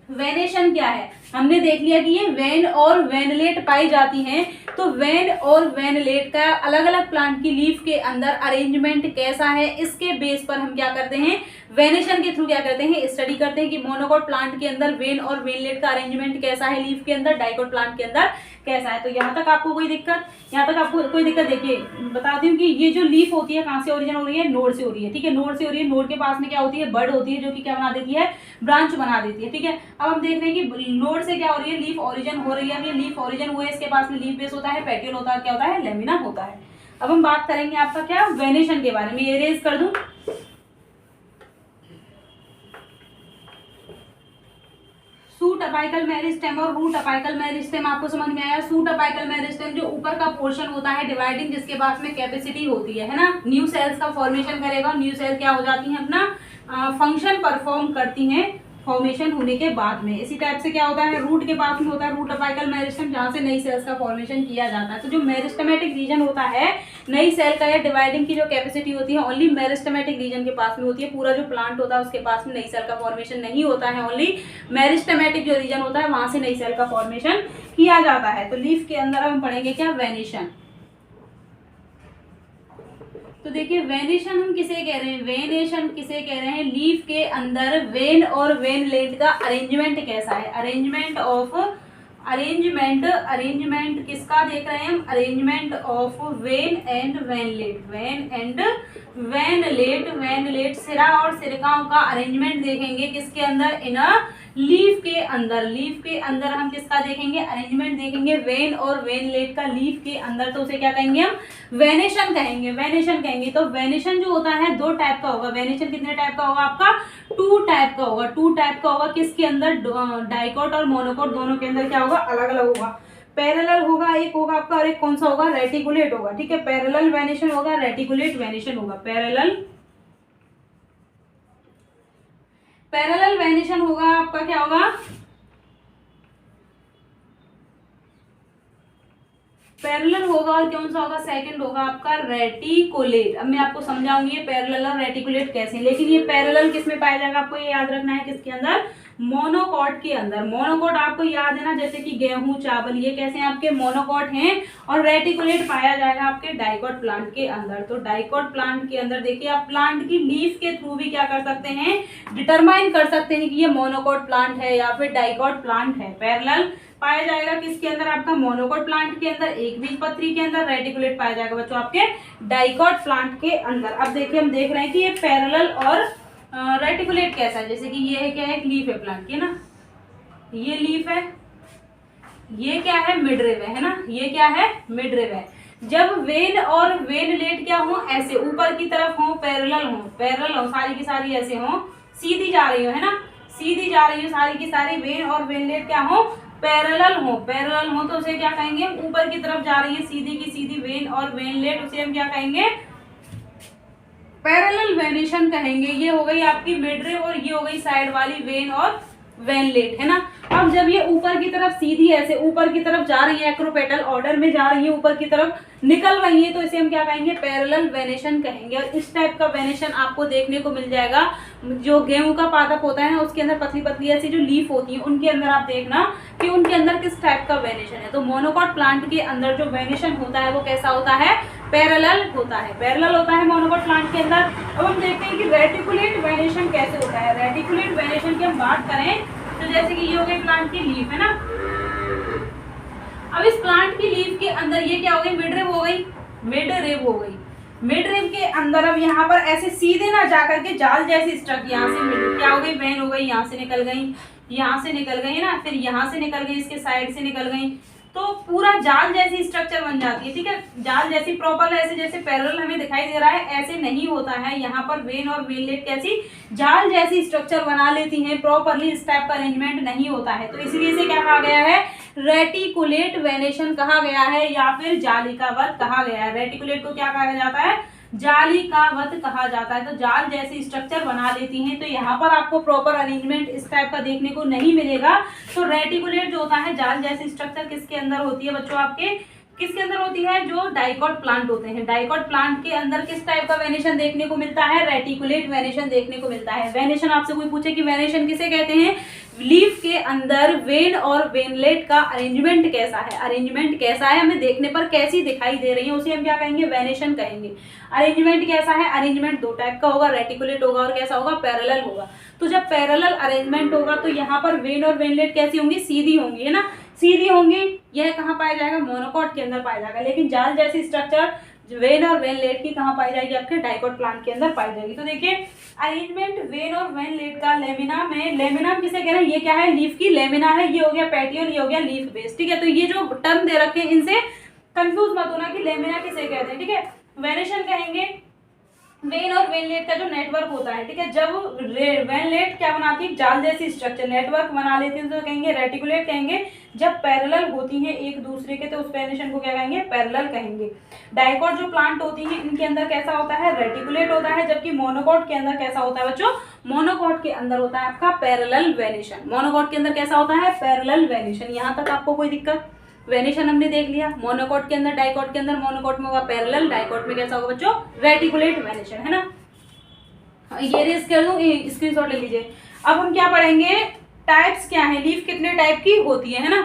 [SPEAKER 1] वेनेशन क्या है। हमने देख लिया कि ये वेन और वेनलेट पाई जाती हैं। तो वेन और वेनलेट का अलग अलग प्लांट की लीफ के अंदर अरेंजमेंट कैसा है, इसके बेस पर हम क्या करते हैं, वेनेशन के थ्रू क्या करते हैं, स्टडी करते हैं कि मोनोकॉट प्लांट के अंदर वेन और वेनलेट का अरेंजमेंट कैसा है, लीफ के अंदर डाइकॉट प्लांट के अंदर कैसा है। तो यहाँ तक आपको कोई दिक्कत, यहाँ तक आपको कोई दिक्कत। देखिए बताती हूँ कि ये जो लीफ होती है कहाँ से ओरिजिन हो रही है, नोड से हो रही है, ठीक है। नोड से हो रही है, नोड के पास में क्या होती है, बड होती है, जो कि क्या बना देती है, ब्रांच बना देती है, ठीक है। अब हम देख रहे हैं कि नोड से क्या हो रही है, लीफ ओरिजिन हो रही है। अब ये लीफ ओरिजिन हुए, इसके पास में लीफ बेस होता है, पेटियल होता है, क्या होता है, लेमिना होता है। अब हम बात करेंगे आपका क्या, वेनेशन के बारे में। ये इरेज कर दूं, सूट अपाइकल मेरिस्टेम और रूट अपाइकल मेरिस्टेम आपको समझ में आया। सूट अपाइकल मेरिस्टेम जो ऊपर का पोर्शन होता है डिवाइडिंग, जिसके पास में कैपेसिटी होती है ना, न्यू सेल्स का फॉर्मेशन करेगा। न्यू सेल क्या हो जाती है अपना, फंक्शन परफॉर्म करती हैं फॉर्मेशन होने के बाद में। इसी टाइप से क्या होता है, रूट के पास में होता है रूट अपाइकल मेरिस्टम, जहाँ से नई सेल्स का फॉर्मेशन किया जाता है। तो जो मेरिस्टमेटिक रीजन होता है नई सेल का या डिवाइडिंग की जो कैपेसिटी होती है ओनली मेरिस्टमेटिक रीजन के पास में होती है। पूरा जो प्लांट होता है उसके पास में नई सेल का फॉर्मेशन नहीं होता है, ओनली मेरिस्टमेटिक जो रीजन होता है वहां से नई सेल का फॉर्मेशन किया जाता है। तो लीफ के अंदर हम पढ़ेंगे क्या, वेनिशन। तो देखिए वेनेशन हम किसे कह रहे हैं, वेनेशन किसे कह रहे हैं, लीफ के अंदर वेन और वेनलेट का अरेंजमेंट कैसा है, अरेंजमेंट किसका देख रहे हैं हम, अरेंजमेंट ऑफ वेन एंड वेनलेट सिरा और सिरकाओं का अरेंजमेंट देखेंगे किसके अंदर, इन लीफ के अंदर हम किसका देखेंगे, अरेंजमेंट देखेंगे वेन और वेनलेट का लीफ के अंदर। तो उसे क्या कहेंगे हम, वेनेशन कहेंगे। तो वेनेशन जो होता है दो टाइप का होगा। वेनेशन कितने टाइप का होगा आपका, टू टाइप का होगा। किसके अंदर, डाइकोट और मोनोकोट दोनों के अंदर क्या होगा, अलग अलग होगा। पैरेलल होगा एक होगा आपका, और एक कौन सा होगा, रेटिकुलेट होगा। ठीक है, पैरेलल वेनेशन होगा, रेटिकुलेट वेनेशन होगा। पैरेलल वेनेशन होगा आपका, क्या होगा, पैरेलल होगा, और कौन सा होगा, सेकंड होगा आपका रेटिकुलेट। अब मैं आपको समझाऊंगी ये पैरेलल और रेटिकुलेट कैसे, लेकिन ये पैरेलल किस में पाया जाएगा, आपको ये याद रखना है, किसके अंदर, मोनोकॉट के अंदर। मोनोकॉट आपको याद है ना, जैसे कि गेहूं चावल, ये कैसे हैं आपके, मोनोकॉट हैं। और रेटिकुलेट पाया जाएगा आपके डाइकोट प्लांट के अंदर। तो डाइकोट प्लांट के अंदर देखिए आप प्लांट की लीफ के थ्रू भी क्या कर सकते हैं, डिटरमाइन कर सकते हैं कि ये मोनोकॉट प्लांट है या फिर डाइकोट प्लांट है। पैरेलल पाया जाएगा किसके अंदर, आपका मोनोकॉट प्लांट के अंदर, एक बीजपत्री के अंदर। रेटिकुलेट पाया जाएगा बच्चों आपके डाइकोट प्लांट के अंदर। अब देखिए हम देख रहे हैं कि ये पैरेलल और रेटिकुलेट कैसा है। जैसे कि ये है क्या है, एक लीफ है प्लांट की ना, ये लीफ है, ये क्या है, मिडरिव है ना, ये क्या है, मिडरिव है। जब वेन और वेनलेट क्या हो, ऐसे ऊपर की तरफ हो, पैरेलल हो, सारी की सारी ऐसे हो, सीधी जा रही हो, है ना, सीधी जा रही हो सारी की सारी, वेन और वेनलेट क्या हो, पैरेलल हो, तो उसे क्या कहेंगे, ऊपर की तरफ जा रही है सीधी की सीधी वेन और वेनलेट, उसे हम क्या कहेंगे, पैरेलल वेनेशन कहेंगे। ये हो गई आपकी मिडरिव और ये हो गई साइड वाली वेन और वेनलेट, है ना। अब जब ये ऊपर की तरफ सीधी ऐसे ऊपर की तरफ जा रही है, एक्रोपेटल ऑर्डर में जा रही है, ऊपर की तरफ निकल रही है, तो इसे हम क्या कहेंगे, पैरेलल वेनेशन कहेंगे। और इस टाइप का वेनेशन आपको देखने को मिल जाएगा, जो गेहूं का पादप होता है ना, उसके अंदर पतली पतली ऐसी जो लीफ होती है, उनके अंदर आप देखना कि उनके अंदर किस टाइप का वेनेशन है। तो मोनोकॉट प्लांट के अंदर जो वेनेशन होता है वो कैसा होता है, पैरेलल होता है मोनोकॉट प्लांट के अंदर। अब हम देखते हैं कि रेटिकुलेट वेनेशन कैसे होता है। रेटिकुलेट वेनेशन की हम बात करें तो जैसे कि ये हो गई प्लांट की लीफ, है ना। अब इस प्लांट की लीफ के अंदर ये क्या हो गई, मिडरिव हो गई। मिडरिव के अंदर अब यहाँ पर ऐसे सीधे ना जाकर के जाल जैसी स्ट्रक्चर, यहाँ से क्या हो गई, वेन हो गई, यहाँ से निकल गई, है ना, फिर यहाँ से निकल गई, इसके साइड से निकल गई, तो पूरा जाल जैसी स्ट्रक्चर बन जाती है। ठीक है, जाल जैसी प्रॉपर ऐसे जैसे पैरेलल हमें दिखाई दे रहा है, ऐसे नहीं होता है। यहाँ पर वेन और वेनलेट कैसी जाल जैसी स्ट्रक्चर बना लेती हैं, प्रॉपरली इस टाइप का अरेंजमेंट नहीं होता है। तो इसलिए इसे क्या कहा गया है, रेटिकुलेट वेनेशन कहा गया है, या फिर जालिकावत कहा गया है। रेटिकुलेट को क्या कहा जाता है, जालिकावत कहा जाता है। तो जाल जैसी स्ट्रक्चर बना लेती हैं, तो यहाँ पर आपको प्रॉपर अरेंजमेंट इस टाइप का देखने को नहीं मिलेगा। तो रेटिकुलेट जो होता है, जाल जैसी स्ट्रक्चर किसके अंदर होती है बच्चों, आपके किसके अंदर होती है, जो डाइकोट प्लांट होते हैं। डाइकोट प्लांट के अंदर किस टाइप का वेनेशन देखने को मिलता है, रेटिकुलेट वेनेशन देखने को मिलता है। वेनेशन आपसे कोई पूछे कि वेनेशन किसे कहते हैं, लीफ के अंदर वेन और वेनलेट का अरेंजमेंट कैसा है, हमें देखने पर कैसी दिखाई दे रही है, उसे हम क्या कहेंगे, वेनेशन कहेंगे। अरेंजमेंट कैसा है, अरेंजमेंट दो टाइप का होगा, रेटिकुलेट होगा और कैसा होगा, पैरेलल होगा। तो जब पैरेलल अरेंजमेंट होगा तो यहाँ पर वेन और वेनलेट कैसी होंगी, सीधी होंगी, है ना, सीधी होंगी। यह कहाँ पाया जाएगा, मोनोकॉट के अंदर पाया जाएगा। लेकिन जाल जैसी स्ट्रक्चर वेन और वेनलेट की कहाँ पाई जाएगी, आपके डाइकोट प्लांट के अंदर पाई जाएगी। तो देखिए अरेंजमेंट वेन और वेनलेट का लेमिना में, लेमिना किसे कह रहे हैं, ये क्या है, लीफ की लेमिना है, ये हो गया पैटियोल, ये हो गया लीफ बेस। ठीक है, तो ये जो टर्म दे रखे हैं इनसे कंफ्यूज मत होना कि लेमिना किसे कहते हैं। ठीक है, वेनेशन कहेंगे, वेन और वेनलेट का जो नेटवर्क होता है, ठीक है, जब वेनलेट क्या बनाती है, जाल जैसी स्ट्रक्चर नेटवर्क बना लेती है तो कहेंगे रेटिकुलेट कहेंगे। जब पैरेलल होती हैं एक दूसरे के तो उस पैरेलल को क्या कहेंगे, पैरेलल कहेंगे। डाइकॉट जो प्लांट होती हैं इनके अंदर कैसा होता है, रेटिकुलेट होता है, जबकि मोनोकॉट के अंदर कैसा होता है बच्चों, मोनोकॉट के अंदर होता है आपका पैरेलल वेनिशन। मोनोकॉट के अंदर कैसा होता है, पैरेलल वेनिशन। यहाँ तक आपको कोई दिक्कत, वेनिशन हमने देख लिया। मोनोकॉट के अंदर, डाइकॉट के अंदर, मोनोकॉट में होगा पैरेलल, डाइकॉट में कैसा होगा बच्चों, रेटिकुलेट वेनिशन, है ना। ये रेस कर दूं, स्क्रीनशॉट ले लीजिए। अब हम क्या पढ़ेंगे, टाइप्स क्या है, लीफ कितने टाइप की होती है ना।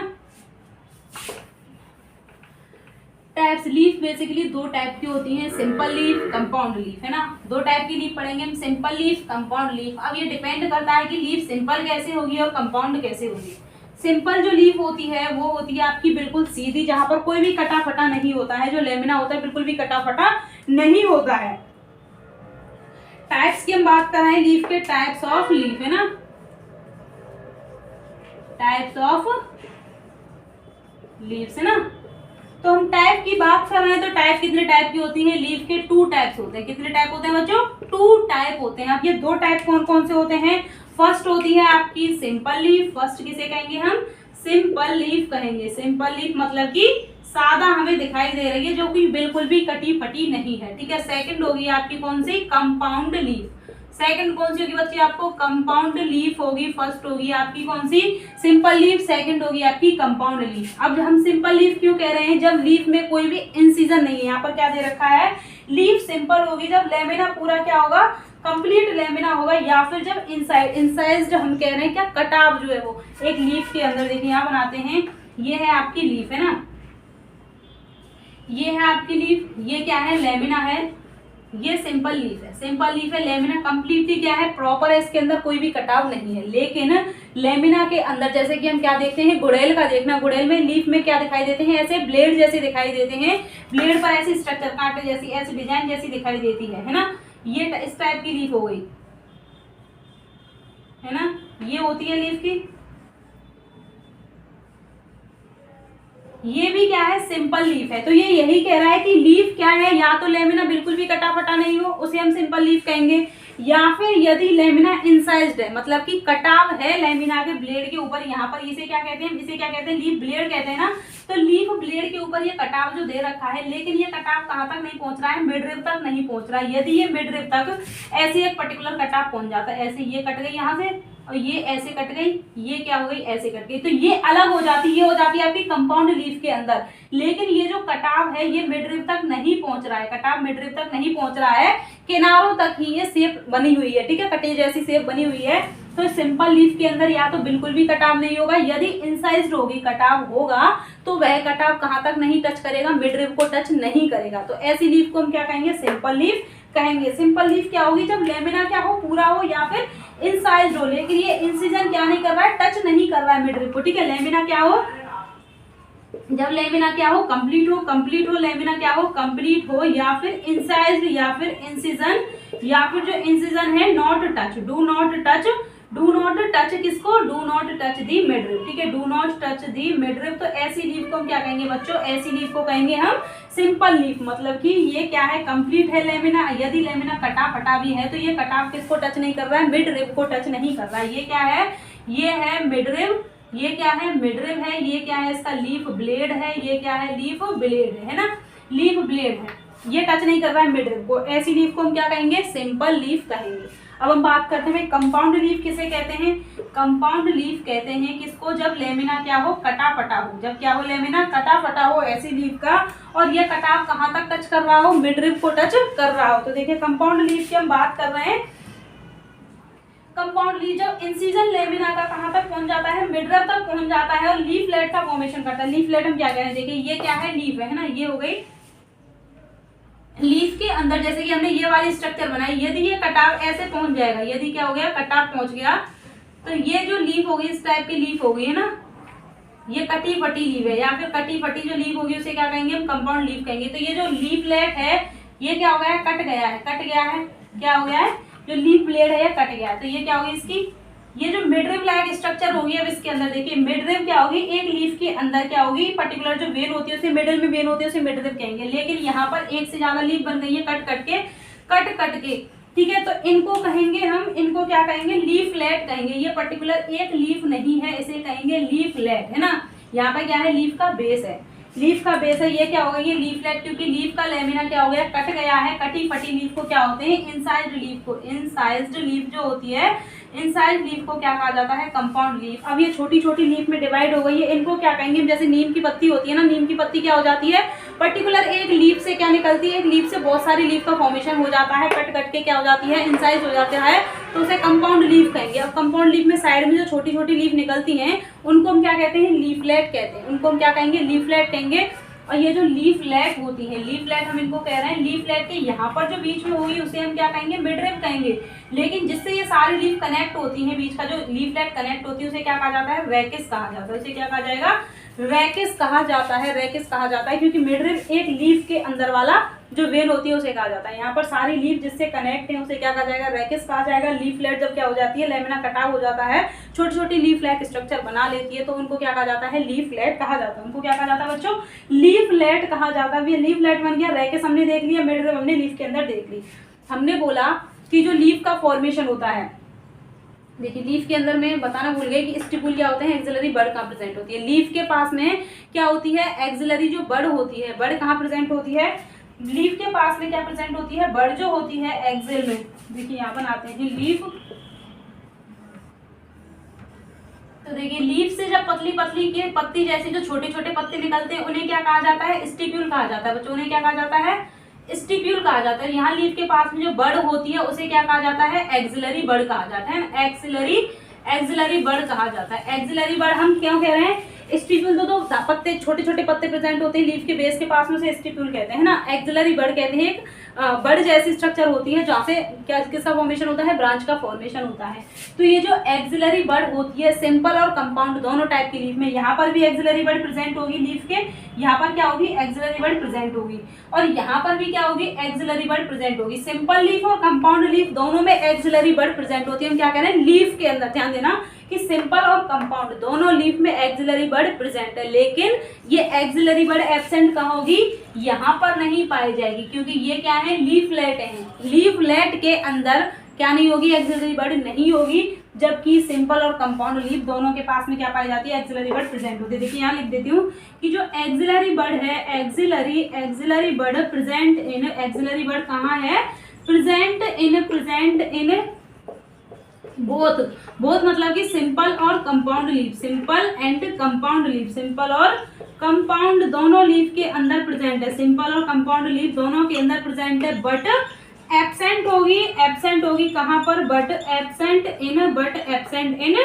[SPEAKER 1] टाइप्स, लीफ बेसिकली दो टाइप की होती हैं, सिंपल लीफ, कंपाउंड लीफ, है ना। दो टाइप की लीफ पढ़ेंगे हम, सिंपल लीफ, कंपाउंड लीफ। अब ये डिपेंड करता है कि लीफ सिंपल कैसे होगी और कंपाउंड कैसे होगी। सिंपल जो लीफ होती है वो होती है आपकी बिल्कुल सीधी, जहां पर कोई भी कटा फटा नहीं होता है। जो लेमिना होता है बिल्कुल भी कटा फटा नहीं होता है। टाइप्स की हम बात कर रहे हैं, लीफ के टाइप्स ऑफ लीफ, है ना, टाइप्स ऑफ लीव्स, है ना। तो हम टाइप की बात कर रहे हैं तो टाइप कितने टाइप की होती है, लीफ के 2 टाइप्स होते हैं। कितने टाइप होते हैं बच्चों, 2 टाइप होते हैं। अब ये 2 टाइप कौन कौन से होते हैं, फर्स्ट होती है आपकी सिंपल लीफ। फर्स्ट किसे कहेंगे हम, सिंपल लीफ कहेंगे। सिंपल लीफ मतलब कि सादा हमें दिखाई दे रही है, जो कि बिल्कुल भी कटी फटी नहीं है, ठीक है। सेकंड होगी आपकी कौन सी, कंपाउंड लीफ। सेकंड कौन सी होगी बच्चे आपको, कंपाउंड लीफ होगी। फर्स्ट होगी आपकी कौन सी, सिंपल लीफ, सेकंड होगी आपकी कंपाउंड लीफ। अब हम सिंपल लीफ क्यों कह रहे हैं, जब लीफ में कोई भी इंसिजन नहीं है। यहाँ पर क्या दे रखा है, लीफ सिंपल होगी जब लेमिना पूरा क्या होगा, कंप्लीट लेमिना होगा, या फिर जब इंसाइज्ड हम कह रहे हैं क्या, कटाव जो है वो एक लीफ के अंदर, देखिए यहाँ बनाते हैं, ये है आपकी लीफ, है ना, ये है आपकी लीफ, ये क्या है, लेमिना है, ये सिंपल लीफ है। सिंपल लीफ है, लेमिना कंप्लीटली क्या है, प्रॉपर है, इसके अंदर कोई भी कटाव नहीं है। लेकिन लेमिना के अंदर जैसे कि हम क्या देखते हैं, गुड़ैल का देखना, गुड़ैल में लीफ में क्या दिखाई देते हैं, ऐसे ब्लेड जैसे दिखाई देते हैं। ब्लेड पर ऐसी स्ट्रक्चर, कांटे जैसी, ऐसी डिजाइन जैसी दिखाई देती है ना। ये इस टाइप की लीफ हो गई, है ना, ये होती है लीफ की। ये भी क्या है, सिंपल लीफ है। तो ये यही कह रहा है कि लीफ क्या है, या तो लेमिना बिल्कुल भी कटा फटा नहीं हो, उसे हम सिंपल लीफ कहेंगे, या फिर यदि लेमिना इंसाइज्ड है, मतलब कि कटाव है लेमिना के ब्लेड के ऊपर, यहाँ पर इसे क्या कहते हैं, इसे क्या कहते हैं, लीफ ब्लेड कहते हैं ना। तो लीफ ब्लेड के ऊपर ये कटाव जो दे रखा है, लेकिन ये कटाव कहाँ तक नहीं पहुंच रहा है, मिड रिब तक नहीं पहुंच रहा है। यदि ये मिड रिब तक ऐसे एक पर्टिकुलर कटाव पहुंच जाता है, ऐसे ये कट गई यहाँ से, और ये ऐसे कट गई, ये क्या हो गई, ऐसे कट गई, तो ये अलग हो जाती है, ये हो जाती है आपकी कंपाउंड लीफ के अंदर। लेकिन ये जो कटाव है ये मिड रिब तक नहीं पहुंच रहा है, कटाव मिड रिब तक नहीं पहुंच रहा है, किनारों तक ही ये शेप बनी हुई है, ठीक है, कटे जैसी शेप बनी हुई है। तो सिंपल लीफ के अंदर या तो बिल्कुल भी कटाव नहीं होगा, यदि इंसाइज्ड होगी, कटाव होगा तो वह कटाव कहाँ तक नहीं टच करेगा, मिड रिब को टच नहीं करेगा। तो ऐसी लीफ को हम क्या कहेंगे, सिंपल लीफ कहेंगे। सिंपल लीफ क्या होगी, जब लेमिना क्या हो, पूरा हो या फिर इंसाइज्ड हो, लेकिन ये इंसिजन क्या नहीं कर रहा है, टच नहीं कर रहा है मिड रिब को, ठीक है। लेमिना क्या हो, जब लेमिना क्या हो, कंप्लीट हो, कंप्लीट हो, लेमिना क्या हो, कंप्लीट हो, या फिर इंसाइज्ड, या फिर इंसिजन, या फिर जो इंसिजन है not touch, do not touch, do not touch किसको, do not touch the mid rib, ठीक है, do not touch the mid rib. तो ऐसी लीफ को हम क्या कहेंगे बच्चों, ऐसी लीफ को कहेंगे हम सिंपल लीफ। मतलब कि ये क्या है, कंप्लीट है लेमिना, यदि लेमिना कटा फटा भी है तो ये कटाव किसको टच नहीं कर रहा है, मिड रिब को टच नहीं कर रहा है। ये क्या है, ये है मिड रिब, ये क्या है, मिड रिब है, ये क्या है, इसका लीफ ब्लेड है, ये क्या है, लीफ ब्लेड है ना, लीफ ब्लेड है, ये टच नहीं कर रहा है मिड रिब को। ऐसी लीफ को हम क्या कहेंगे, सिंपल लीफ कहेंगे। अब हम बात करते हैं कंपाउंड लीफ किसे कहते हैं। कंपाउंड लीफ कहते हैं किसको, जब लेमिना क्या हो, कटा फटा हो, जब क्या हो, लेमिना कटा फटा हो, ऐसी लीफ का, और ये कटाव कहाँ तक टच कर रहा हो, मिड रिब को टच कर रहा हो। तो देखिए कंपाउंड लीफ की हम बात कर रहे हैं। कंपाउंड लीफ जब इंसिजन लेमिना का कहाँ तक पहुंच जाता है, मिड रिब तक पहुंच जाता है, और लीफलेट का फॉर्मेशन करता है। लीफलेट हम क्या कह रहे हैं, देखिए ये क्या है, लीफ है ना, ये हो गई लीफ के अंदर। जैसे कि हमने ये वाली स्ट्रक्चर बनाई, यदि ये कटाव ऐसे पहुंच जाएगा, यदि क्या हो गया, कटाव पहुंच गया, तो ये जो लीफ होगी इस टाइप की लीफ होगी, है ना, ये कटी फटी लीफ है, या फिर कटी फटी जो लीफ होगी उसे क्या कहेंगे, हम कंपाउंड लीफ कहेंगे। तो ये जो लीफलेट है ये क्या हो गया है, कट गया है, कट गया है, क्या हो गया है, जो लीफ ब्लेड है ये कट गया है। तो ये क्या होगी इसकी, ये जो मिड रिब लाइक स्ट्रक्चर होगी, अब इसके अंदर देखिए मिड रिब क्या होगी, एक लीफ के अंदर क्या होगी, पर्टिकुलर जो वेन होती है उसे मिडिल में वेन होती है उसे मिड रिब कहेंगे। लेकिन यहाँ पर एक से ज्यादा लीफ बन गई है कट कट के, कट कट के, ठीक है। तो इनको कहेंगे हम, इनको क्या कहेंगे, लीफलेट कहेंगे। ये पर्टिकुलर एक लीफ नहीं है, इसे कहेंगे लीफलेट, है ना। यहाँ पे क्या है, लीफ का बेस है, लीफ का बेस है, ये क्या होगा, ये लीफलेट, क्योंकि लीफ का लेमिना क्या हो गया, कट गया है। कटी फटी लीफ को क्या होते हैं, इनसाइज्ड लीफ को, इनसाइज्ड लीफ जो होती है, इनसाइज्ड लीफ को क्या कहा जाता है, कंपाउंड लीफ। अब ये छोटी छोटी लीफ में डिवाइड हो गई है, इनको क्या कहेंगे, जैसे नीम की पत्ती होती है ना, नीम की पत्ती क्या हो जाती है, पर्टिकुलर एक लीफ से क्या निकलती है, एक लीफ से बहुत सारी लीफ का फॉर्मेशन हो जाता है, कट कट के क्या हो जाती है, इनसाइज हो जाता है, तो उसे कंपाउंड लीफ कहेंगे। अब कंपाउंड लीफ में साइड में जो छोटी छोटी लीफ निकलती हैं उनको हम क्या कहते हैं, लीफलेट कहते हैं, उनको हम क्या कहेंगे, लीफलेट कहेंगे। और ये जो लीफलेट होती है, लीफलेट हम इनको कह रहे हैं, लीफलेट के यहाँ पर जो बीच में होगी उसे हम क्या कहेंगे, मिडरिब कहेंगे। लेकिन जिससे ये सारी लीफ कनेक्ट होती है, बीच का जो लीफलेट कनेक्ट होती है उसे क्या कहा जाता है, रेकिस कहा जाता है। उसे क्या कहा जाएगा, रेकिस कहा जाता है, रेकिस कहा जाता है, क्योंकि मिडरिब एक लीफ के अंदर वाला जो वेन होती है उसे कहा जाता है। यहाँ पर सारी लीफ जिससे कनेक्ट है उसे क्या कहा जाएगा, रेकिस कहा जाएगा। लीफलेट जब क्या हो जाती है, लेमिना कटाव हो जाता है, छोटी छोटी लीफ लाइक स्ट्रक्चर बना लेती है, तो उनको क्या कहा जाता है, लीफलेट कहा जाता है। उनको क्या कहा जाता है बच्चों, लीफलेट कहा जाता है। लीफलेट बन गया, रेकिस हमने देख लिया, मिडरिब हमने लीफ के अंदर देख ली। हमने बोला कि जो लीफ का फॉर्मेशन होता है, देखिए लीफ के अंदर में बताना भूल गए कि स्टिपुल क्या होते हैं, एक्सिलरी बड कहाँ प्रेजेंट होती है। लीफ के पास में क्या होती है, एक्सिलरी जो बड होती है, बड कहाँ प्रेजेंट होती है, लीफ के पास में क्या प्रेजेंट होती है, बड जो होती है एक्सिल में। देखिए यहाँ बनाते हैं लीफ, तो देखिए लीफ से जब पतली पतली के पत्ती जैसे जो छोटे छोटे पत्ते निकलते हैं उन्हें क्या कहा जाता है, स्टिप्यूल कहा जाता है बच्चों। उन्हें क्या कहा जाता है, स्टिप्यूल कहा जाता है। यहाँ लीफ के पास में जो बड होती है उसे क्या कहा जाता है, एक्सिलरी बड कहा जाता है, एक्सिलरी बड कहा जाता है। एक्सिलरी बड हम क्यों कह रहे हैं, स्टिप्यूल तो पत्ते छोटे छोटे पत्ते प्रेजेंट होते हैं लीफ के बेस के पास में, से स्टिप्यूल कहते हैं ना। एक्सिलरी बड कहते हैं एक बड जैसी स्ट्रक्चर होती है जहाँ से क्या किसका फॉर्मेशन होता है, ब्रांच का फॉर्मेशन होता है। तो ये जो एक्सिलरी बड होती है, सिंपल और कंपाउंड दोनों टाइप की लीफ में, यहाँ पर भी एक्सिलरी बड प्रेजेंट होगी लीफ के, यहाँ पर क्या होगी, एक्सिलरी बड प्रेजेंट होगी, और यहाँ पर भी क्या होगी, एक्सिलरी बड प्रेजेंट होगी। सिंपल लीफ और कंपाउंड लीफ दोनों में एक्सिलरी बड प्रेजेंट होती है। हम क्या कह रहे हैं, लीफ के अंदर, ध्यान देना कि सिंपल और कंपाउंड दोनों लीफ में एक्सिलरी बड प्रेजेंट है, लेकिन ये एक्सिलरी बड एब्सेंट कहाँ होगी, यहाँ पर नहीं पाई जाएगी, क्योंकि ये क्या है, लीफलेट है। लीफलेट के अंदर क्या नहीं होगी, एक्सिलरी बड नहीं होगी, जबकि सिंपल और कंपाउंड लीफ दोनों के पास में क्या पाई जाती है, एक्सिलरी बड प्रेजेंट होती है। देखिए यहाँ लिख देती हूँ कि जो एक्सिलरी बड है, axillary bud present in, axillary bud कहाँ है, प्रेजेंट इन बोथ मतलब कि सिंपल और compound leaf, simple and compound leaf, simple और कंपाउंड दोनों लीफ के अंदर प्रेजेंट है, सिंपल और कंपाउंड लीफ दोनों के अंदर प्रेजेंट है, बट एब्सेंट होगी कहाँ पर, but absent in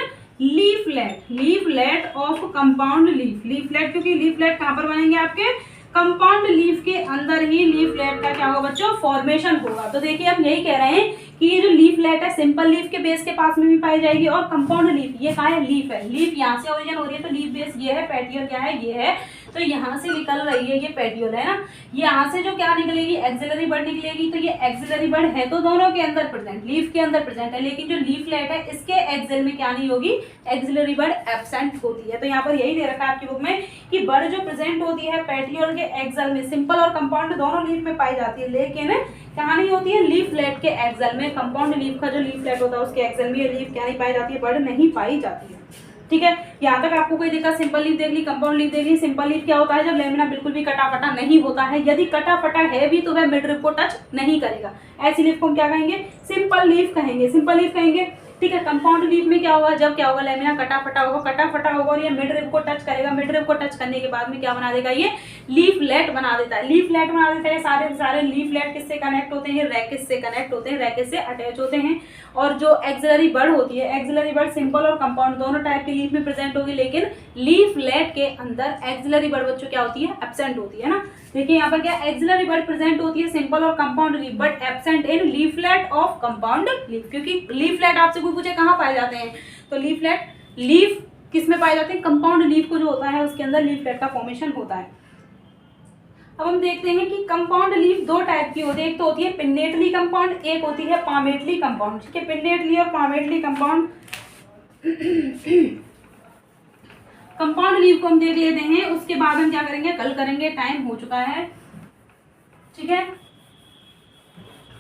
[SPEAKER 1] leaflet of compound leaf. Leaflet, क्योंकि लीफलेट कहाँ पर बनेंगे, आपके कंपाउंड लीफ के अंदर ही लीफलेट का क्या होगा बच्चों, फॉर्मेशन होगा। तो देखिए हम यही कह रहे हैं कि ये जो लीफलेट है सिंपल लीफ के बेस के पास में भी पाई जाएगी, और कंपाउंड लीफ, ये कहाँ है, लीफ है, लीफ यहाँ से ओरिजिन हो रही है, तो लीफ बेस ये है, पेटियोल क्या है, ये है, तो यहाँ से निकल रही है, ये पेटियोल है ना। यहाँ से जो क्या निकलेगी, एक्सिलरी बड निकलेगी, तो ये एक्सिलरी बड है तो दोनों के अंदर प्रेजेंट, लीफ के अंदर प्रेजेंट है, लेकिन जो लीफलेट है इसके एक्सिल में क्या नहीं होगी, एक्सिलरी बड एब्सेंट होती है। तो यहाँ पर यही दे रखा है आपकी बुक में कि बड जो प्रेजेंट होती है पेटियोल के एक्सिल में, सिंपल और कंपाउंड दोनों लीफ में पाई जाती है, लेकिन कहाँ नहीं होती है, लीफलेट के एक्सिल में। कंपाउंड लीफ का जो लीफलेट होता है उसके एक्सिल में ये लीफ क्या नहीं पाई जाती है, बड नहीं पाई जाती है। ठीक है, यहाँ तक आपको कोई दिक्कत, सिंपल लीफ देख ली, कंपाउंड लीफ देख ली। सिंपल लीफ क्या होता है, जब लेमिना बिल्कुल भी कटा फटा नहीं होता है, यदि कटा फटा है भी तो वह मिडरिब को टच नहीं करेगा, ऐसी लीफ को हम क्या कहेंगे, सिंपल लीफ कहेंगे, सिंपल लीफ कहेंगे। ठीक है, कंपाउंड लीफ में क्या होगा, जब क्या होगा, लेमिना कटा फटा होगा और ये मिडरिब को टच करेगा, मिडरिब को टच करने के बाद में क्या बना देगा, ये लीफलेट बना देता है, लीफलेट बना देता है। सारे लीफलेट किससे कनेक्ट होते हैं, रैकेट से कनेक्ट होते हैं, रैकेट से अटैच होते हैं। और जो एक्सिलरी बड होती है, एक्सिलरी बड सिंपल और कंपाउंड दोनों टाइप की लीफ में प्रेजेंट होगी, लेकिन लीफलेट के अंदर एक्सिलरी बड बच्चों क्या होती है, एब्सेंट होती है ना। देखिए यहाँ पर क्या, एक्सिलरी बड प्रेजेंट होती है सिंपल और compound leaf, but absent in leaflet of compound leaf, क्योंकि लीफलेट आपसे कोई पूछे कहाँ पाए जाते हैं, तो लीफ किस में पाए जाते हैं, कंपाउंड लीफ को जो होता है उसके अंदर लीफलेट का फॉर्मेशन होता है। अब हम देखते हैं कि कंपाउंड लीफ दो टाइप की होती है, एक तो होती है पिन्नेटली कंपाउंड, एक होती है पामेटली कंपाउंड। ठीक है, पिन्नेटली और पामेटली कंपाउंड कंपाउंड लीफ को हम देख लेते हैं, उसके बाद हम क्या करेंगे, कल करेंगे, टाइम हो चुका है। ठीक है,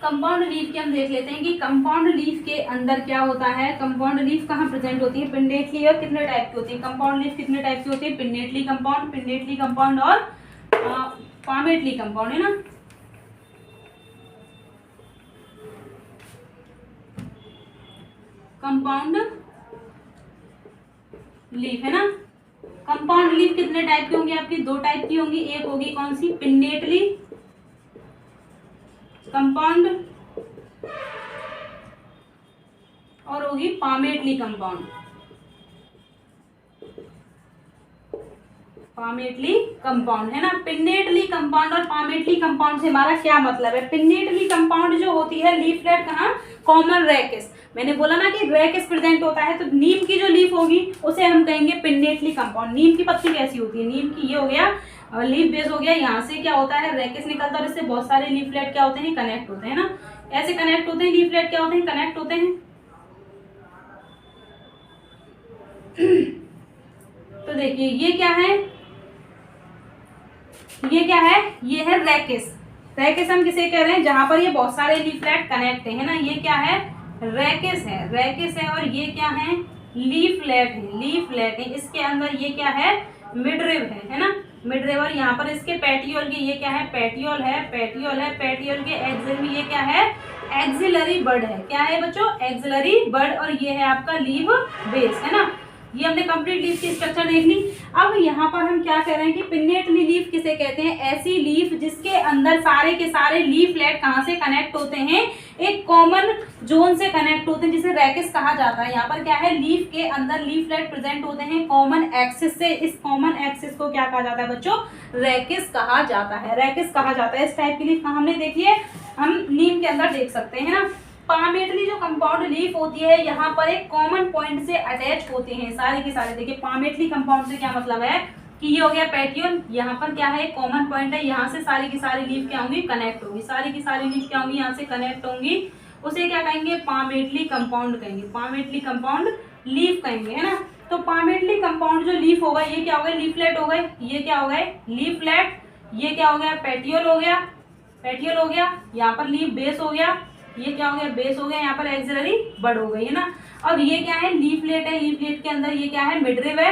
[SPEAKER 1] कंपाउंड लीफ के हम देख लेते हैं कि कंपाउंड लीफ के अंदर क्या होता है। कंपाउंड लीफ कहाँ प्रेजेंट होती है, पिन्नेटली, और कितने टाइप की होती है कंपाउंड लीफ, कितने टाइप की होती है, पिन्नेटली कंपाउंड और पामेटली कंपाउंड, है ना। कंपाउंड लीफ, है ना। कंपाउंड लीफ कितने टाइप की होंगी आपकी, दो टाइप की होंगी। एक होगी कौन सी, पिन्नेटली कंपाउंड, और होगी पामेटली कंपाउंड। पामेटली कंपाउंड, है ना। पिन्नेटली कंपाउंड और पामेटली कंपाउंड से हमारा क्या मतलब है। पिन्नेटली कंपाउंड जो होती है लीफलेट कहाँ, कॉमन रैकेस। मैंने बोला ना कि रैकेस प्रेजेंट होता है, तो नीम की जो लीफ होगी उसे हम कहेंगे पिन्नेटली कंपाउंड। नीम की पत्ती कैसी होती है, नीम की ये हो गया लीफ बेस हो गया, यहाँ से क्या होता है रैकेस निकलता है और इससे बहुत सारे लीफलेट क्या होते हैं, कनेक्ट होते हैं ना। ऐसे कनेक्ट होते हैं लीफलेट, क्या होते हैं, कनेक्ट होते हैं। तो देखिए ये क्या है, ये क्या है, ये है रैकेस। रैकेस हम किसे कह रहे हैं, जहां पर ये बहुत सारे लीफलेट कनेक्ट है ना। ये क्या है, रैकेस है, रैकेस है। और ये क्या है, लीफलेट है, लीफलेट है। इसके अंदर ये क्या है, मिडरिव है ना, मिडरिव। और यहाँ पर इसके पेटियोल के, ये क्या है, पेटियोल है, पेटियोल है। पेटियोल के एक्सिल में ये क्या है, एक्सिलरी बड है। क्या है बच्चों, एक्सिलरी बड। और ये है आपका लीफ बेस, है ना। ये हमने कंप्लीट लीफ की स्ट्रक्चर देख ली। अब यहाँ पर हम क्या कह रहे हैं कि पिन्नेटली लीफ किसे कहते हैं, ऐसी लीफ जिसके अंदर सारे के सारे लीफलेट कहाँ से कनेक्ट होते हैं, एक कॉमन जोन से कनेक्ट होते हैं, जिसे रैकेस कहा जाता है। यहाँ पर क्या है, लीफ के अंदर लीफलेट प्रेजेंट होते हैं कॉमन एक्सिस से। इस कॉमन एक्सिस को क्या कहा जाता है बच्चों, रैकेस कहा जाता है, रैकेस कहा जाता है। इस टाइप की लीफ कहाँ हमने देखी है, हम नीम के अंदर देख सकते हैं ना। पामेटली जो कंपाउंड लीफ होती है, यहाँ पर एक कॉमन पॉइंट से अटैच होते हैं सारे के सारे। देखिए पामेटली कंपाउंड से क्या मतलब है कि ये हो गया पेटियोल, यहाँ पर क्या है, कॉमन पॉइंट है, यहाँ से सारी की सारी लीफ क्या होंगी, कनेक्ट होंगी। सारी की सारी लीफ क्या होंगी, यहाँ से कनेक्ट होंगी। उसे क्या कहेंगे, पामेटली कंपाउंड कहेंगे, पामेटली कंपाउंड लीफ कहेंगे, है ना। तो पामेटली कंपाउंड जो लीफ होगा, ये क्या हो गए, लीफलेट हो गए। ये क्या हो गए, लीफलेट। ये क्या हो गया, पेटियोल हो गया, पेटियोल हो गया। यहाँ पर लीफ बेस हो गया, ये क्या हो गया, बेस हो गया। यहाँ पर एक्सिलरी बड हो गई, है ना। अब ये क्या है, लीफलेट है, लीफलेट के अंदर ये क्या है, मिडरिव है।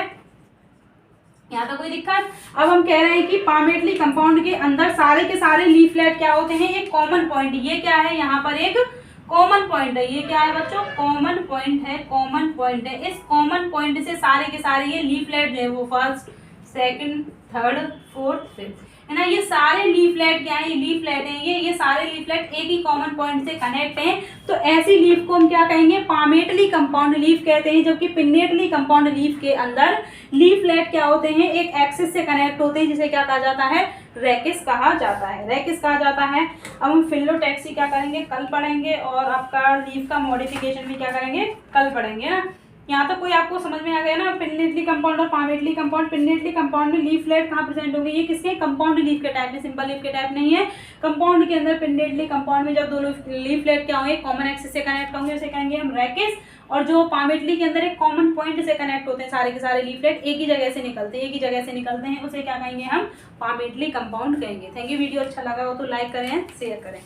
[SPEAKER 1] यहाँ तक कोई दिक्कत। अब हम कह रहे हैं कि पामेटली कंपाउंड के अंदर सारे के सारे लीफलेट क्या होते हैं, एक कॉमन पॉइंट। ये क्या है, यहाँ पर एक कॉमन पॉइंट है। ये क्या है बच्चों, कॉमन पॉइंट है, कॉमन पॉइंट है। इस कॉमन पॉइंट से सारे के सारे ये लीफलेट जो है वो first, second, third, fourth, fifth, है ना। ये सारे लीफलेट क्या है, ये लीफलेट हैं, ये सारे लीफलेट एक ही कॉमन पॉइंट से कनेक्ट हैं। तो ऐसी लीफ को हम क्या कहेंगे, पामेटली कंपाउंड लीफ कहते हैं। जबकि पिन्नेटली कंपाउंड लीफ के अंदर लीफलेट क्या होते हैं, एक एक्सिस से कनेक्ट होते हैं, जिसे क्या कहा जाता है, रैकेस कहा जाता है, रैकेस कहा जाता है। अब हम फिलोटैक्सी क्या करेंगे, कल पढ़ेंगे। और आपका लीफ का मॉडिफिकेशन भी क्या करेंगे, कल पढ़ेंगे ना। यहाँ तक कोई आपको समझ में आ गया ना, पिन्नेटली कंपाउंड और पामेटली कंपाउंड। पिन्नेटली कंपाउंड में लीफलेट कहाँ प्रेजेंट होंगे, ये किसके, कंपाउंड लीफ के टाइप में, सिंपल लीफ के टाइप नहीं है। कंपाउंड के अंदर पिन्नेटली कंपाउंड में जब दो लीफलेट क्या होंगे, कॉमन एक्सिस से कनेक्ट होंगे, उसे कहेंगे हम रैकेस। और जो पामेटली के अंदर एक कॉमन पॉइंट से कनेक्ट होते हैं सारे के सारे लीफलेट, एक ही जगह से निकलते हैं, एक ही जगह से निकलते हैं, उसे क्या कहेंगे हम, पामेटली कंपाउंड कहेंगे। Thank you. वीडियो अच्छा लगा हो तो लाइक करें, शेयर करें।